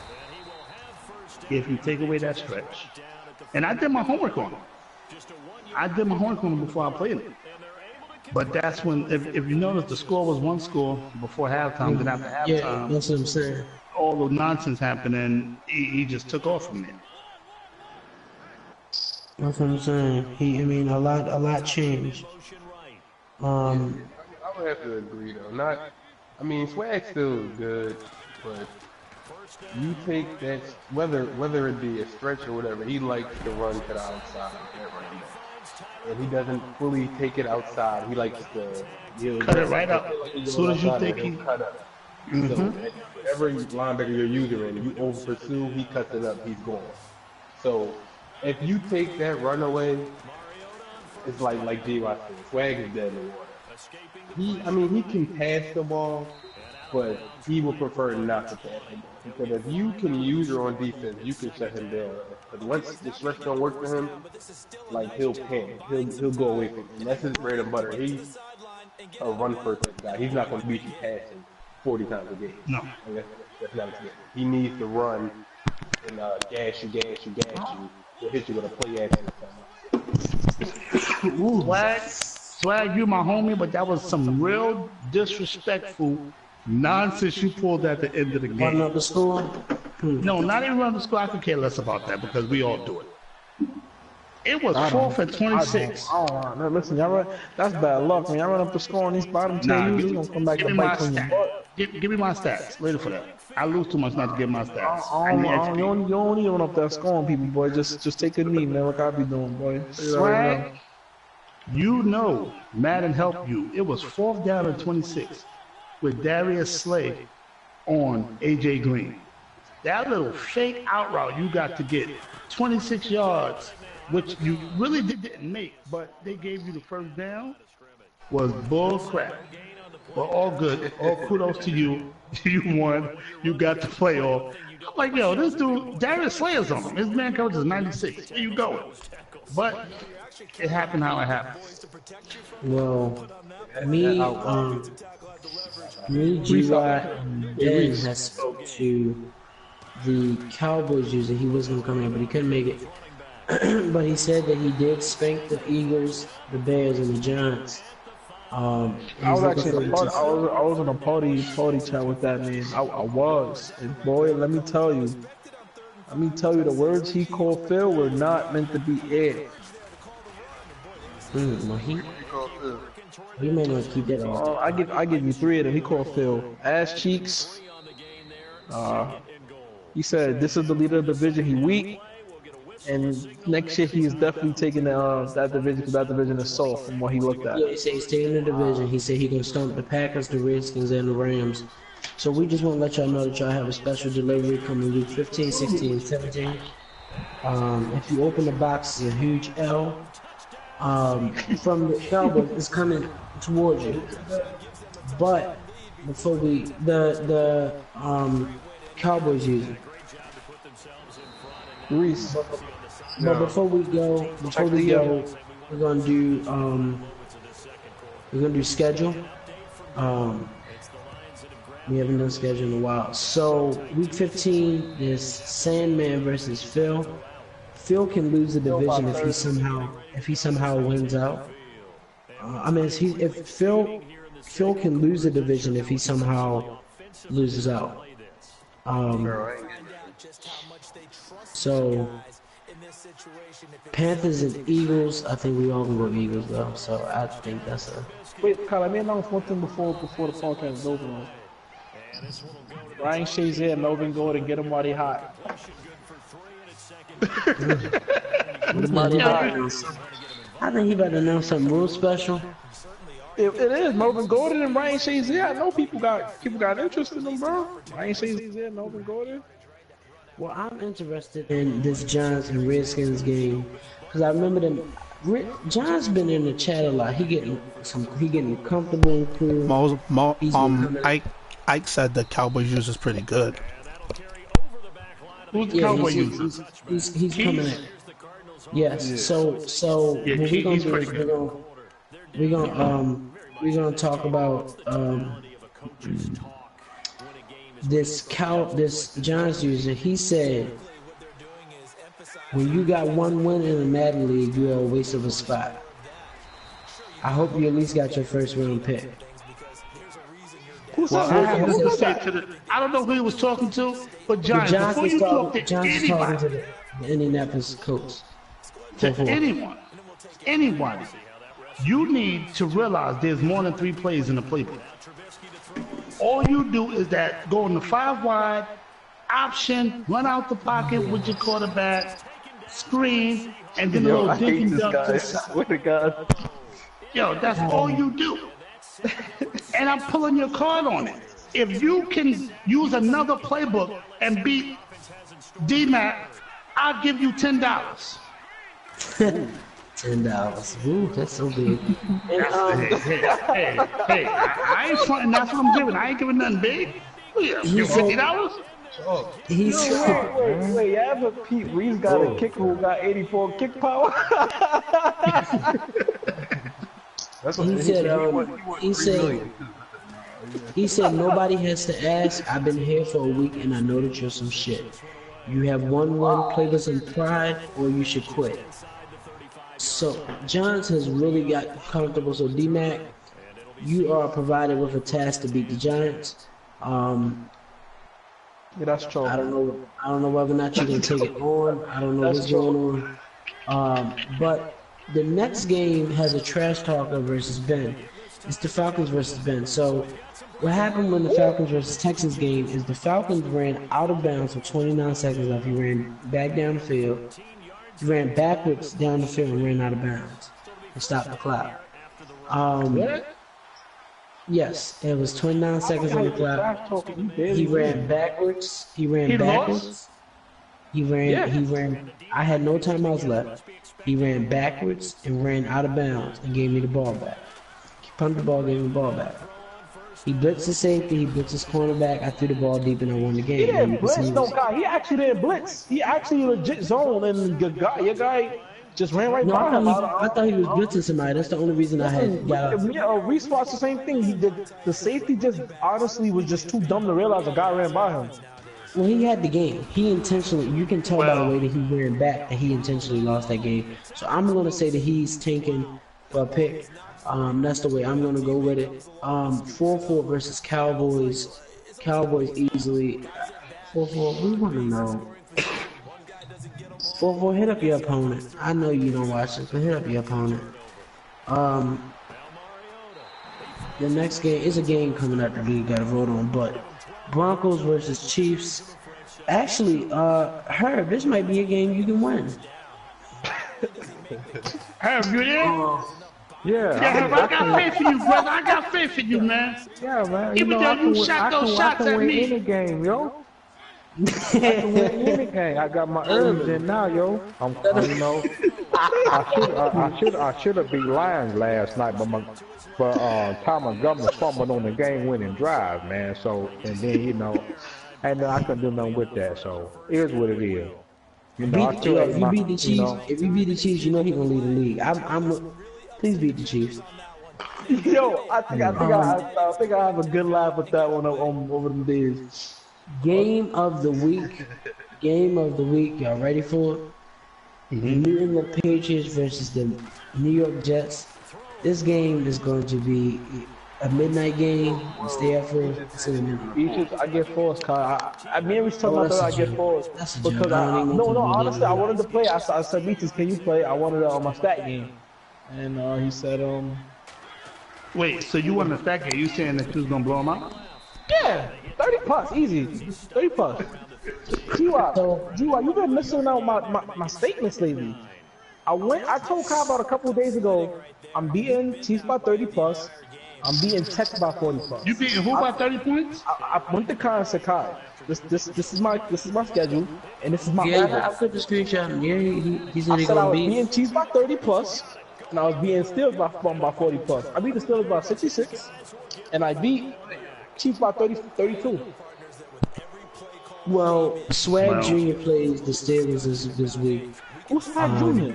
if you take away that stretch, and I did my homework on him. Before I played him. But that's when, if you notice, the score was one score before halftime. Then after Yeah, halftime, that's what I'm saying. all the nonsense happened, and he just took off from there. That's what I'm saying. I mean, a lot changed. I would have to agree though. I mean, Swag still is good, but you take that whether it be a stretch or whatever, he likes to run to the outside, that running back. And he doesn't fully take it outside. He likes to Cut it right up. As soon as you think he cut up. So whatever linebacker you're using and you over pursue, he cuts it up, he's gone. So if you take that run away, it's like G.Y. said, Swag is dead in the water. He can pass the ball, but he would prefer not to pass the ball. Because if you can use her on defense, you can shut him down. But once the stretch don't work for him, like he'll panic. He'll go away from it. And that's his bread and butter. He's a run first guy. He's not going to beat you passing 40 times a game. No. That's not his game. He needs to run and gash you. He'll hit you with a play action. Swag, you my homie, but that was some real disrespectful nonsense you pulled at the end of the game. Running up the score? No, not even run the score. I could care less about that because we all do it. It was 4th and 26. No, listen, that's bad luck. When y'all run up the score on these bottom 10, you're going to come back and bite on your butt. Give me my stats later for that. I lose too much not to give my stats. You don't need to run up that score on people, boy. Just take a knee, man, like I be doing, boy. Swag, you know Madden helped you. It was 4th down and 26 with Darius Slay on A.J. Green. That little fake out route you got to get 26 yards, which you really didn't make, but they gave you the first down, was bull crap. But all good. All kudos to you. You won. You got the playoff. I'm like, yo, this dude, Darius Slayer's on him. His man coverage is 96. Where you going? But it happened how it happened. Well, me, G.Y. and Ben has spoke to the Cowboys user. He was going to come in, but he couldn't make it. But he said that he did spank the Eagles, the Bears, and the Giants. I was actually in a party. I was in a party chat with that man. I was, and boy, let me tell you, the words he called Phil were not meant to be aired. He may not keep that on. I give you 3 of them. He called Phil ass cheeks. He said this is the leader of the division. He weak. And next year he is definitely taking that division because that division is soft from what he looked at. Yeah, he said he's taking the division. He said he's going to stomp the Packers, the Redskins, and the Rams. So we just want to let y'all know that y'all have a special delivery coming week 15, 16, and 17. If you open the box, it's a huge L. From the Cowboys, it's coming towards you. But before the Cowboys user. Reese. But before we go, we're gonna do schedule. We haven't done schedule in a while. So week 15 is Sandman versus Phil. Phil can lose the division if he somehow wins out. If Phil can lose the division if he somehow loses out. So Panthers and Eagles, I think we all can go Eagles though. So I think that's a. Wait, Kyle, let me announce one thing before the podcast is over. Ryan Shazier and Melvin Gordon, get them while they hot. I think he better announce something real special. It is Melvin Gordon and Ryan Shazier. I know people got interest in them, bro. Ryan Shazier and Melvin Gordon. Well, I'm interested in this Giants and Redskins game because I remember them. John's been in the chat a lot. He getting comfortable and cool. Ike said the Cowboys use is pretty good. Who's the Cowboy user? He's coming in. Yes. Yeah. So yeah, what we're gonna talk about this Giants user. He said when you got one win in a Madden league, you're a waste of a spot. I hope you at least got your first round pick. Well, I have this to say to the. I don't know who he was talking to, but Giants. Before you talk to anybody, to the Indianapolis Colts. to anybody, you need to realize there's more than 3 plays in the playbook. All you do is that go in the 5 wide, option, run out the pocket with your quarterback, screen, and then a little dink and dunk to the side. Swear to God. Yo, that's all you do. And I'm pulling your card on it. If you can use another playbook and beat D-Mac, I'll give you $10. $10. Ooh, that's so big. And, Hey, I ain't fronting. That's what I'm giving. I ain't giving nothing big. Yeah, you $50? He's Wait, you ever Pete Reeves got a kicker who got 84 kick power? He said nobody has to ask. I've been here for a week and I know that you're some shit. You have won, play with some pride, or you should quit. So Giants has really got comfortable. So D-Mac, you are provided with a task to beat the Giants. Yeah, that's true. I don't know whether or not you can take it on. I don't know what's going on. But the next game has a trash talker versus Ben. It's the Falcons versus Ben. So what happened when the Falcons versus Texans game is the Falcons ran out of bounds with 29 seconds left. He ran back down the field. He ran backwards down the field and ran out of bounds and stopped the clock. Yes, it was 29 seconds on the clock. He ran backwards. He ran backwards. He ran. I had no timeouts left. He ran backwards and ran out of bounds and gave me the ball back. He punted the ball, gave me the ball back. He blitzed his safety, he blitzed his cornerback. I threw the ball deep and I won the game. He didn't blitz, no guy. He actually didn't blitz. He actually legit zoned, and your guy just ran right by him. I thought he was blitzing somebody. That's the only reason I had got up. Yeah, Reese watched the same thing. He did. The safety just honestly was just too dumb to realize a guy ran by him. Well, he had the game. He intentionally, you can tell by the way that he ran back that he intentionally lost that game. So I'm going to say that he's tanking for a pick. That's the way I'm going to go with it. 4-4 versus Cowboys. Cowboys easily. 4-4, we want to know. 4-4, hit up your opponent. I know you don't watch it, but hit up your opponent. The next game is a game coming up that we got to vote on, but Broncos versus Chiefs. Actually, Herb, this might be a game you can win. Herb, you there? Yeah, I got faith in you, brother. I got faith in you, man. Yeah, man. Even though you shot those shots at me. Any game, yo. I can win any game. I got my herbs in now, yo. I should have beat Lions last night, but Ty Montgomery fumbled on the game-winning drive, man. So, and then and then I couldn't do nothing with that. So, it is what it is. If you beat the Chiefs, you know he gonna lead the league. Please beat the Chiefs. Yo, I think I have a good laugh with that one over them days. Game of the week. Y'all ready for it? Mm-hmm. New England Patriots versus the New York Jets. This game is going to be a midnight game. Stay up for it. I get forced, Kyle. I mean, we talking about that. I get forced because honestly, I wanted to play. I said, Beaches, can you play? I wanted it on my stat game, and he said, Wait, so you wanted a stat game? You saying that you was gonna blow him out? Yeah, 30 plus, easy, 30 plus. G-Wop, you've been missing out my statements lately. I told Kyle about a couple of days ago, I'm beating Chiefs by 30 plus. I'm beating Tech by 40 plus. You beating who by 30 points? I went to Kyle and said, Kyle, this is my schedule, and this is my I put the screenshot. Yeah, he said I said I was beating Chiefs by 30 plus, and I was beating Steelers by 40 plus. I beat the Steelers by 66, and I beat Chiefs by 32. Well, Swag Jr. plays the Steelers this week. Who's Swag Jr.?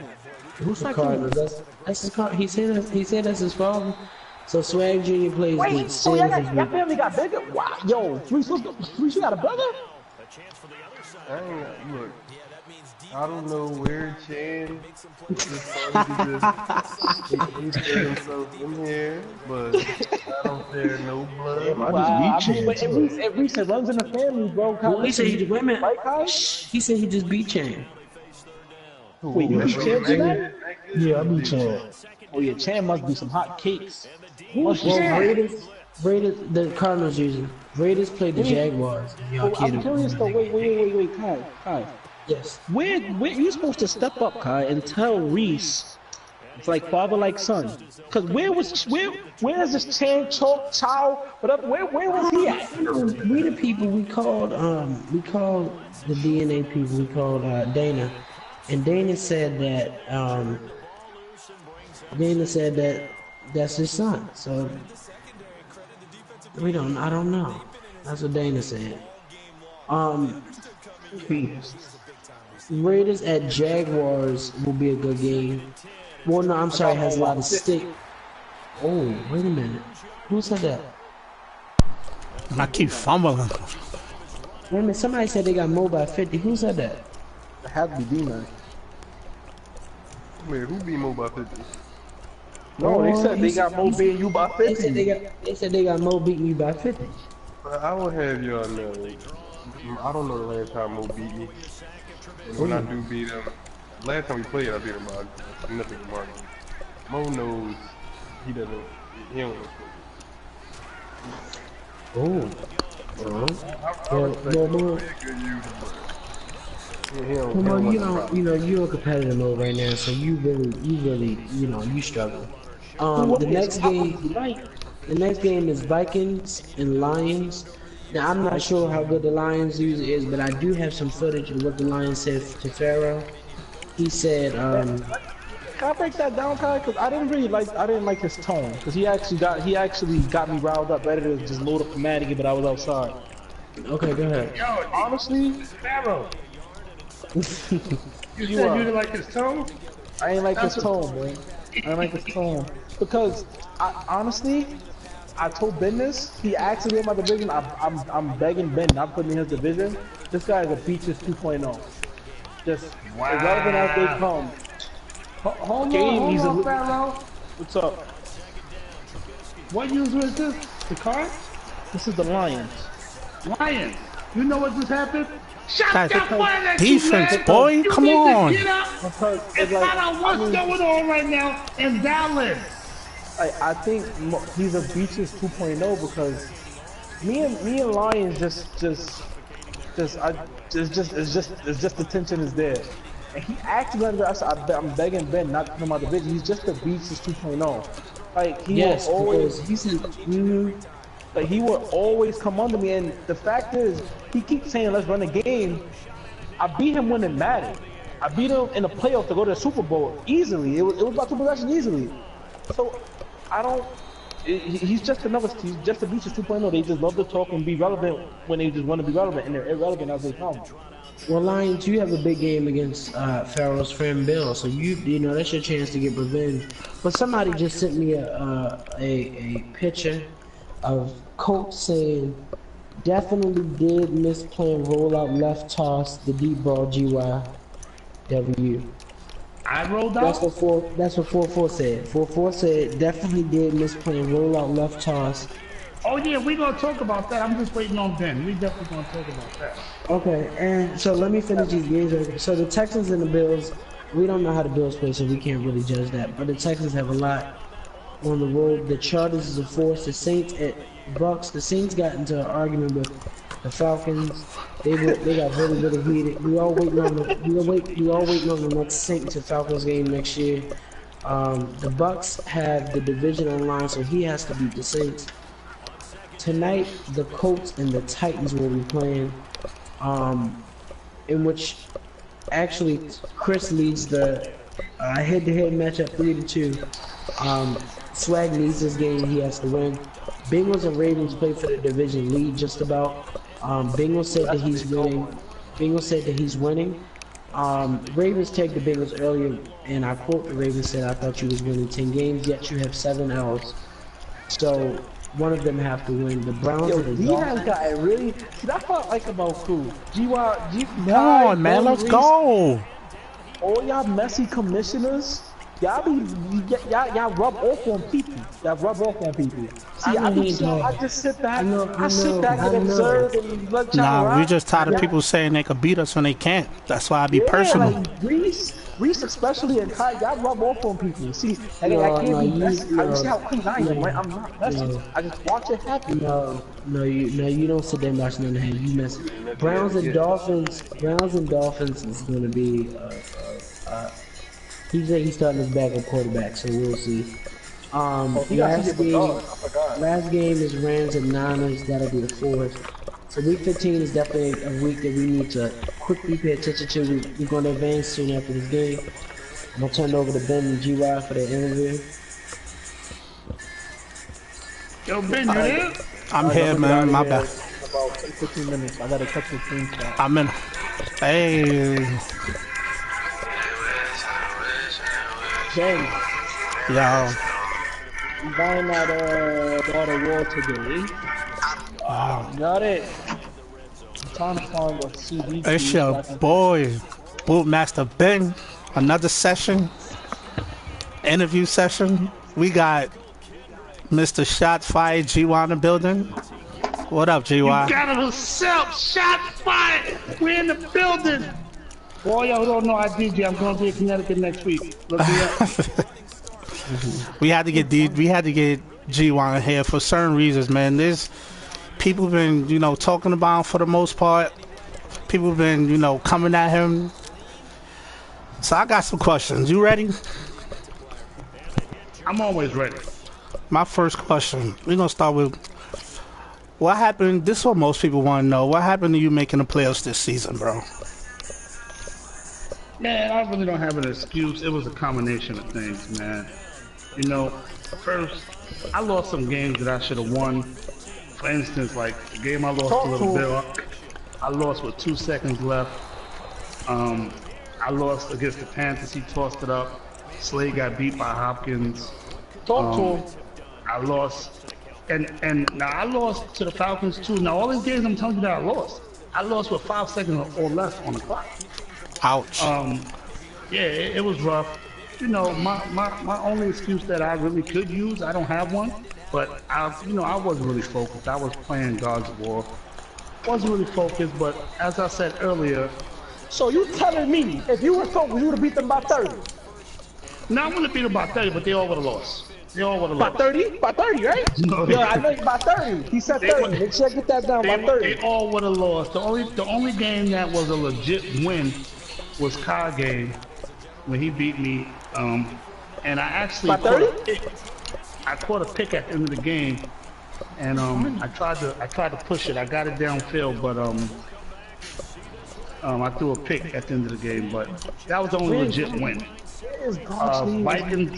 Who's Swag Jr.? That's his car. He said that's his father. So Swag Jr. plays the Steelers this week. Your family got bigger? Wow. Yo, Reese, you got a brother? I ain't look. I don't know where Chan decided to just insert himself in here, but I don't share no blood. Damn, I just Wow, beat I mean, you but to it. it Reese, it runs in the family, bro. Kai, Well, he said listen, he wait a minute. right, Kai? He said he just beat Chan. Wait, you beat Chan today? Yeah, I beat Chan. Oh yeah, Chan must be some hot cakes. Who's Must be Well, some hot Chan? Raiders, the Cardinals using. Raiders played the Jaguars. And y'all Oh, I'm kid curious though. Wait, Kai. Yes. Where you supposed to step up, Kai, and tell Reese it's like father like son? Cause where is this Chan Chok Chow? Whatever. Where was he at? We the people we called the DNA people. We called Dana, and Dana said that that's his son. So I don't know. That's what Dana said. Raiders at Jaguars will be a good game. Well, no, I'm sorry, it has a lot of stick. Oh, wait a minute. Who said that? I keep fumbling. Wait a minute, somebody said they got Mo by 50. Who said that? It had to be D-Man. Wait, who beat Mo by 50? No, they said they he got Mo beating you by They said 50. they said they got Mo beating you by 50. I will have y'all know. I don't know the last time Mo beat me. And when I do beat him, last time we played, I beat him by a significant margin. Mo knows he don't want to play. Oh. You're a competitive mode right now, so you really, you struggle. The next game is Vikings and Lions. Now I'm not sure how good the Lions user is, but I do have some footage of what the Lions said to Pharaoh. He said, Can I break that down, Kai? Because I didn't like his tone. Because he actually got me riled up, ready to just load up the Madden, but I was outside. okay, go ahead. Yo, Honestly, Pharaoh. You said you didn't like his tone? I ain't like his tone, man. I ain't like his tone. Because, honestly, I told Ben this. He asked me in my division. I'm begging Ben, not putting in his division. This guy is a Beaches 2.0. Just irrelevant as they come. Hold He's on, a- Pharaoh. What's up? What user is this? The car? This is the Lions. Lions. You know what just happened? Shut Guys, the fuck at defense, you, man. boy, You come need to on. Get up Because and it's like, find out what's going on right now in Dallas. I think he's a Beaches 2.0 because me and Lions it's just the tension is there. And he actually I'm begging Ben not to come out of the division. He's just a Beaches 2.0. Like he Yes, will always because he said, like he will always come under me. And the fact is, he keeps saying let's run a game. I beat him winning Madden. I beat him in the playoffs to go to the Super Bowl easily. It was about 2 possessions easily. So I don't. He's just a Beaches 2.0. They just love to talk and be relevant when they just want to be relevant, and they're irrelevant as they come. well, Lions, you have a big game against Pharaoh's friend Bill, so you know that's your chance to get revenge. But somebody just sent me a picture of Coach saying definitely did miss playing rollout left toss the deep ball GYW. I rolled out. That's what 4-4 said. 4-4 said definitely did miss playing rollout left toss. Oh yeah, we gonna talk about that. I'm just waiting on Ben. We definitely gonna talk about that. Okay, and so let me finish these games. So the Texans and the Bills, we don't know how the Bills play, so we can't really judge that. But the Texans have a lot on the road. The Chargers is a force. The Saints at Bucks. The Saints got into an argument with the Falcons. They got really heated. We all waiting on the next Saints and Falcons game next year. The Bucks have the division on line, so he has to beat the Saints. Tonight, the Colts and the Titans will be playing, in which actually Chris leads the head-to-head matchup 3-2. Swag needs this game; he has to win. Bengals and Ravens play for the division lead, just about. Bengals said that he's winning. Ravens tagged the Bengals earlier, and I quote: "The Ravens said, I thought you was winning 10 games, yet you have 7 L's." So one of them have to win. The Browns Yo, or the Diaz Dolphins. got it really. See, that's what I like about Crew. Come on, man, let's go. All y'all messy commissioners, y'all rub off on people. Y'all rub off on people. See, I just sit back. I sit back and observe and let y'all rock. We just tired of people saying they could beat us when they can't. That's why I be personal. Like Reese especially, and Kai, y'all rub off on people. See, I can't be messy. You see how clean I am, right? I'm not messy. I just watch it happen. No, you don't sit there and watch none of that. You mess. Browns and Dolphins is going to be. He's starting his backup quarterback, so we'll see. Last game is Rams and Niners. That'll be the 4th. So week 15 is definitely a week that we need to quickly pay attention to. We're going to advance soon after this game. I'm going to turn it over to Ben and GY for their interview. Yo, Ben, you there? I'm here, man. My bad. About 15 minutes. I got to catch the team spot. I'm in. Hey. Ben. Yo. I'm buying that God of War today. Got it. I'm trying to find a CD. It's your boy, Bootmaster Ben. Another session. Interview session. We got Mr. Shot Fire GY in the building. What up, GY? You got it yourself. Shot fired. We're in the building. For all y'all who don't know, I DJ. I'm going to be in Connecticut next week. Look me up. We had to get GY in here for certain reasons, man. There's people been, talking about him for the most part. People been, coming at him. So I got some questions. You ready? I'm always ready. My first question, we're going to start with, what happened? This is what most people want to know. What happened to you making the playoffs this season, bro? Man, I really don't have an excuse. It was a combination of things, man. First, I lost some games that I should have won. For instance, like the game I lost to Little Bill, I lost with 2 seconds left. I lost against the Panthers. He tossed it up. Slade got beat by Hopkins. Talk to him. I lost, and now I lost to the Falcons too. Now all these games I'm telling you that I lost with 5 seconds or less on the clock. Ouch. Yeah, it was rough. My only excuse that I really could use, I don't have one, but I wasn't really focused. I was playing God's War. Wasn't really focused, but as I said earlier. So you telling me if you were focused, you would have beat them by 30? No, I wouldn't have beat them by 30, but they all would have lost. They all would have lost. By 30? By 30, right? No, yeah, I know you by 30. He said 30. Make sure I get that down by 30. They all would have lost. The only game that was a legit win was Kyle game when he beat me. And I actually I caught a pick at the end of the game, and I tried to push it. I got it downfield, but I threw a pick at the end of the game. But that was the only legit win.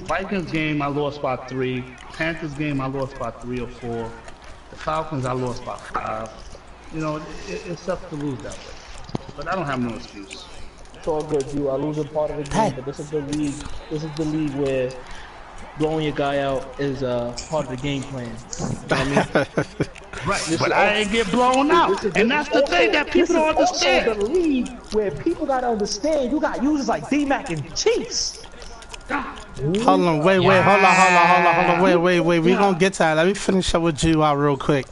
Vikings game I lost by 3. Panthers game I lost by 3 or 4. The Falcons I lost by 5. It's tough to lose that way. But I don't have no excuse. It's all good, you are losing part of the game, but this is the league. This is the league where blowing your guy out is part of the game plan. You know what I mean? Right, but I ain't get blown out, and that's the thing that people don't understand. This is also the league where people gotta understand. You got users like D-Mac and Chiefs. Hold on, wait, hold on, wait. We gonna get to that. Let me finish up with GY real quick.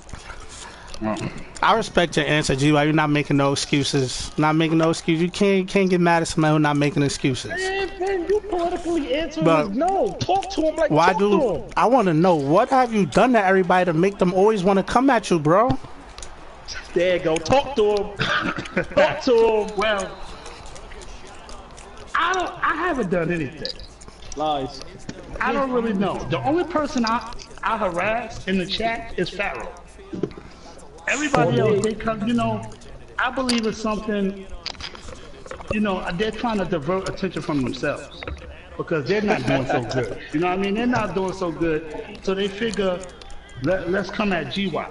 I respect your answer, GY. You're not making no excuses. Not making no excuses. You can't get mad at somebody who's not making excuses. Man, you politically answering no. Talk to him like talk to him. I want to know, what have you done to everybody to make them always want to come at you, bro? There you go. Talk to him. Talk to him. Well, I haven't done anything. Lies. I don't really know. The only person I harass in the chat is Pharaoh. Everybody else, they come, I believe it's something, they're trying to divert attention from themselves because they're not doing so good. You know what I mean? They're not doing so good, so they figure, let's come at GY.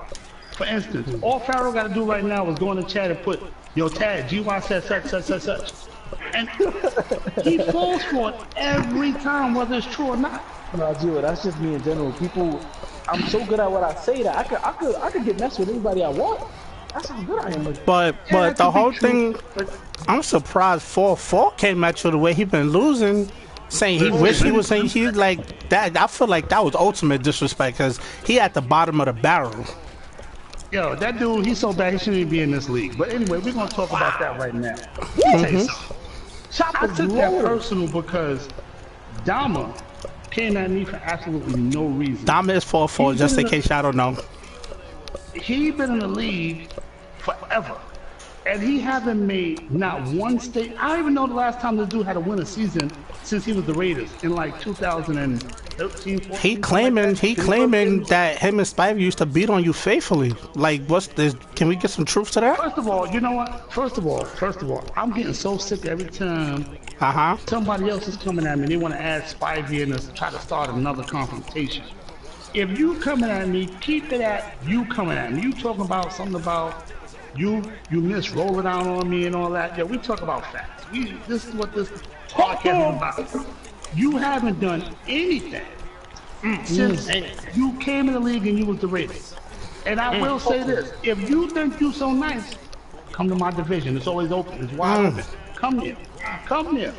For instance, all Pharaoh got to do right now is go in the chat and put, yo, tag, GY said such. And he falls for it every time, whether it's true or not. No, Gio, that's just me in general. People I'm so good at what I say that I could get messed with anybody I want. That's how good I am. But the whole thing, I'm surprised 4-4 came at you the way he been losing, saying he wish he was saying he like that. I feel like that was ultimate disrespect because he at the bottom of the barrel. Yo, that dude, he's so bad he shouldn't even be in this league. But anyway, we're gonna talk about that right now. I took that personal because Dama came at me for absolutely no reason. Dama is 4-4, just in case y'all don't know. He been in the league forever, and he haven't made not one state. I don't even know the last time this dude had a winning season since he was the Raiders in like 2013. 14, He claiming that him and Spivey used to beat on you faithfully. Like, what's this? Can we get some truth to that? First of all, you know what? First of all, I'm getting so sick every time somebody else is coming at me. They want to add Spivey in and try to start another confrontation. If you coming at me, keep it at you coming at me. You talking about something about you miss rolling down on me and all that. Yeah, we talk about facts. This is what this podcast is about. You haven't done anything since you came in the league and you was the Raiders. And I will say this: if you think you so nice, come to my division. It's always open. It's wide open. Come here. Come here.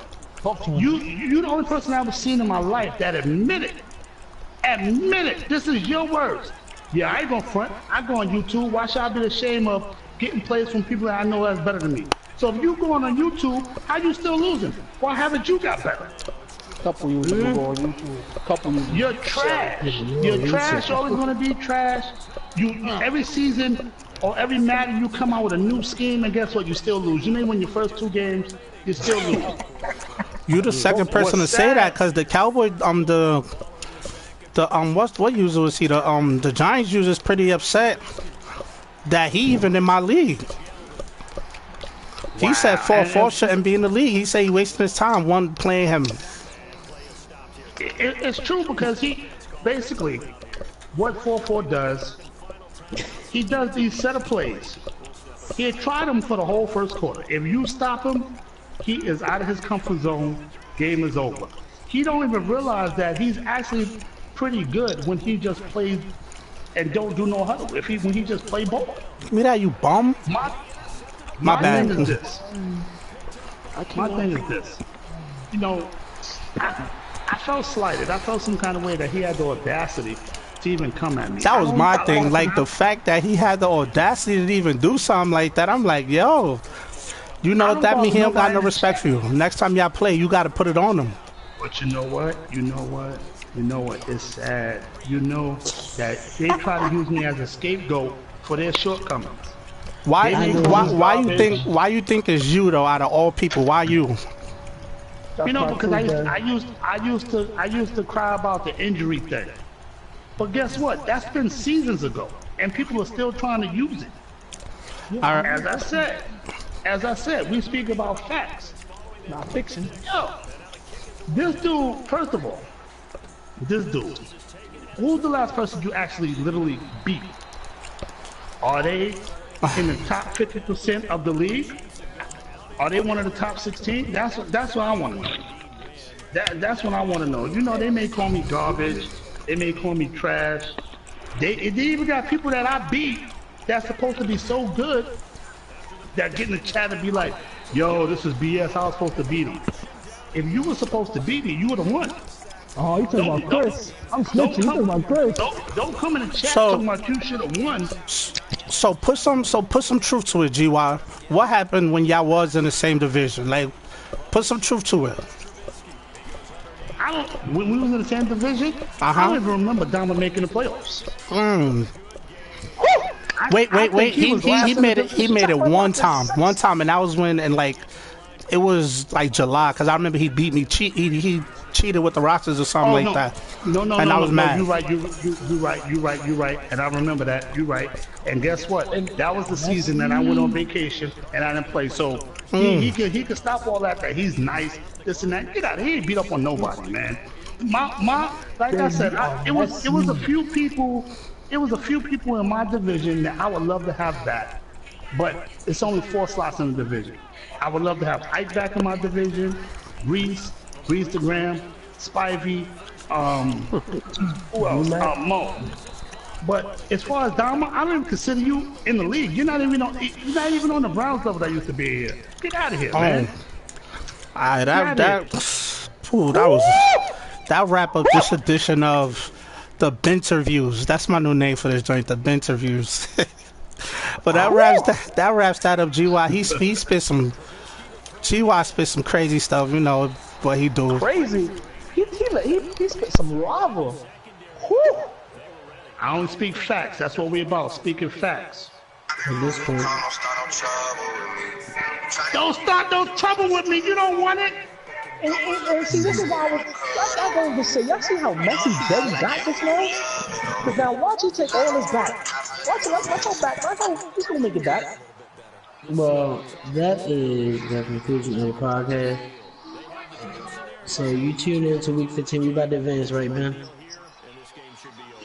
You the only person I've ever seen in my life that admitted. Admit it. This is your words. Yeah, I ain't gonna front. I go on YouTube. Why should I be ashamed of getting plays from people that I know that's better than me? So if you going on YouTube, how you still losing? Why haven't you got better? Couple years ago on YouTube. Couple years. You're trash. You're trash. You're always gonna be trash. You every season or every Madden you come out with a new scheme and guess what? You still lose. You may win your first 2 games. You still lose. You the second person to say that because the Cowboys what user was he? The Giants user is pretty upset that he even in my league. He said 4-4 shouldn't be in the league. He said he wasting his time one playing him. It's true because he basically what 4-4 does. He does these set of plays. He had tried them for the whole first quarter. If you stop him, he is out of his comfort zone. Game is over. He don't even realize that he's actually pretty good when he just plays and don't do no huddle. When he just play ball. Give me that, you bum. My bad. Thing is this. My thing is this. You know, I felt slighted. I felt some kind of way that he had the audacity to even come at me. That was my thing. Like the fact that he had the audacity to even do something like that. I'm like, yo, you know what that means? He don't got no respect for you. Next time y'all play, you got to put it on him. But you know what? It's sad. You know that they try to use me as a scapegoat for their shortcomings. Why you think it's you though? Out of all people, why you? You know, because I used to cry about the injury thing. But guess what? That's been seasons ago, and people are still trying to use it. As I said, we speak about facts, not fiction. Yo, this dude. First of all, this dude. Who's the last person you actually literally beat? Are they in the top 50% of the league? Are they one of the top 16? That's what I want to know. That's what I want to know. You know, they may call me garbage. They may call me trash. They even got people that I beat that's supposed to be so good that get in the chat and be like, yo, this is BS. I was supposed to beat him. If you were supposed to beat me, you would have won. Oh, you talking about Chris? I'm snitching. You talking about Chris? Don't come in the chat talking about you should have won. So put some truth to it, GY. What happened when y'all was in the same division? Like, put some truth to it. When we was in the same division, I don't even remember Dama making the playoffs. Wait. He made it one time, and that was when, and like, it was like July, because I remember he beat me. He cheated with the rosters or something like that. No, I was mad. You're right. And I remember that. You're right. And guess what? That was the season that I went on vacation and I didn't play. So he could stop all that. That he's nice, this and that. Get out of here. He ain't beat up on nobody, man. Like I said, it was a few people. It was a few people in my division that I would love to have back, but it's only 4 slots in the division. I would love to have Ike back in my division, Reese the Graham, Spivey, who else? Mo. But as far as Dama, I don't even consider you in the league. You're not even on the Browns level that used to be here. Get out of here, man. Alright, Get out of here. That wrap up this edition of the Benterviews. That's my new name for this joint, the Benterviews. But that wraps that up. GY he spit some GY spit some crazy stuff. You know what he do. Crazy. He spit some lava. Whew. I only speak facts. That's what we about. Speaking facts. At this point, Don't start no trouble with me. You don't want it. And see, this is why I going to say, y'all see how messy Betty got this now? Because now watch he take all this back. Watch how back. Watch how he's going to make it back. well, that is the conclusion of the podcast. So you tune in to week 15. We about to advance, right, man?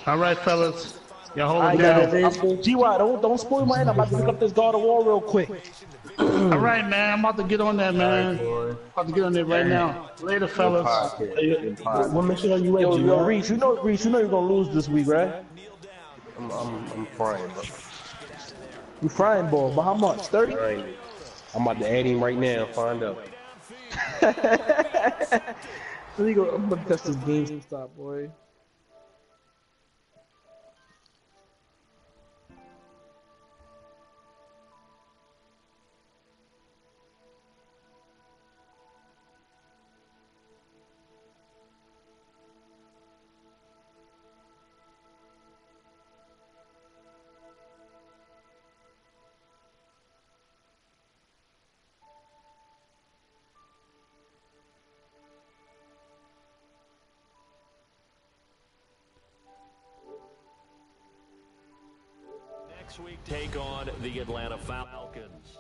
All right, fellas. Y'all hold I it got down. it. GY, don't spoil my end. I'm about to pick up this God of War real quick. All right, man. I'm about to get on that, man. About to get on there right now. Later, fellas. What mission are you at, Yo, Reese, you know you're gonna lose this week, right? I'm frying, bro. You frying ball, but how much? 30? I'm about to add him right now. Find out. I'm gonna test this game stop, boy. Next week, take on the Atlanta Falcons.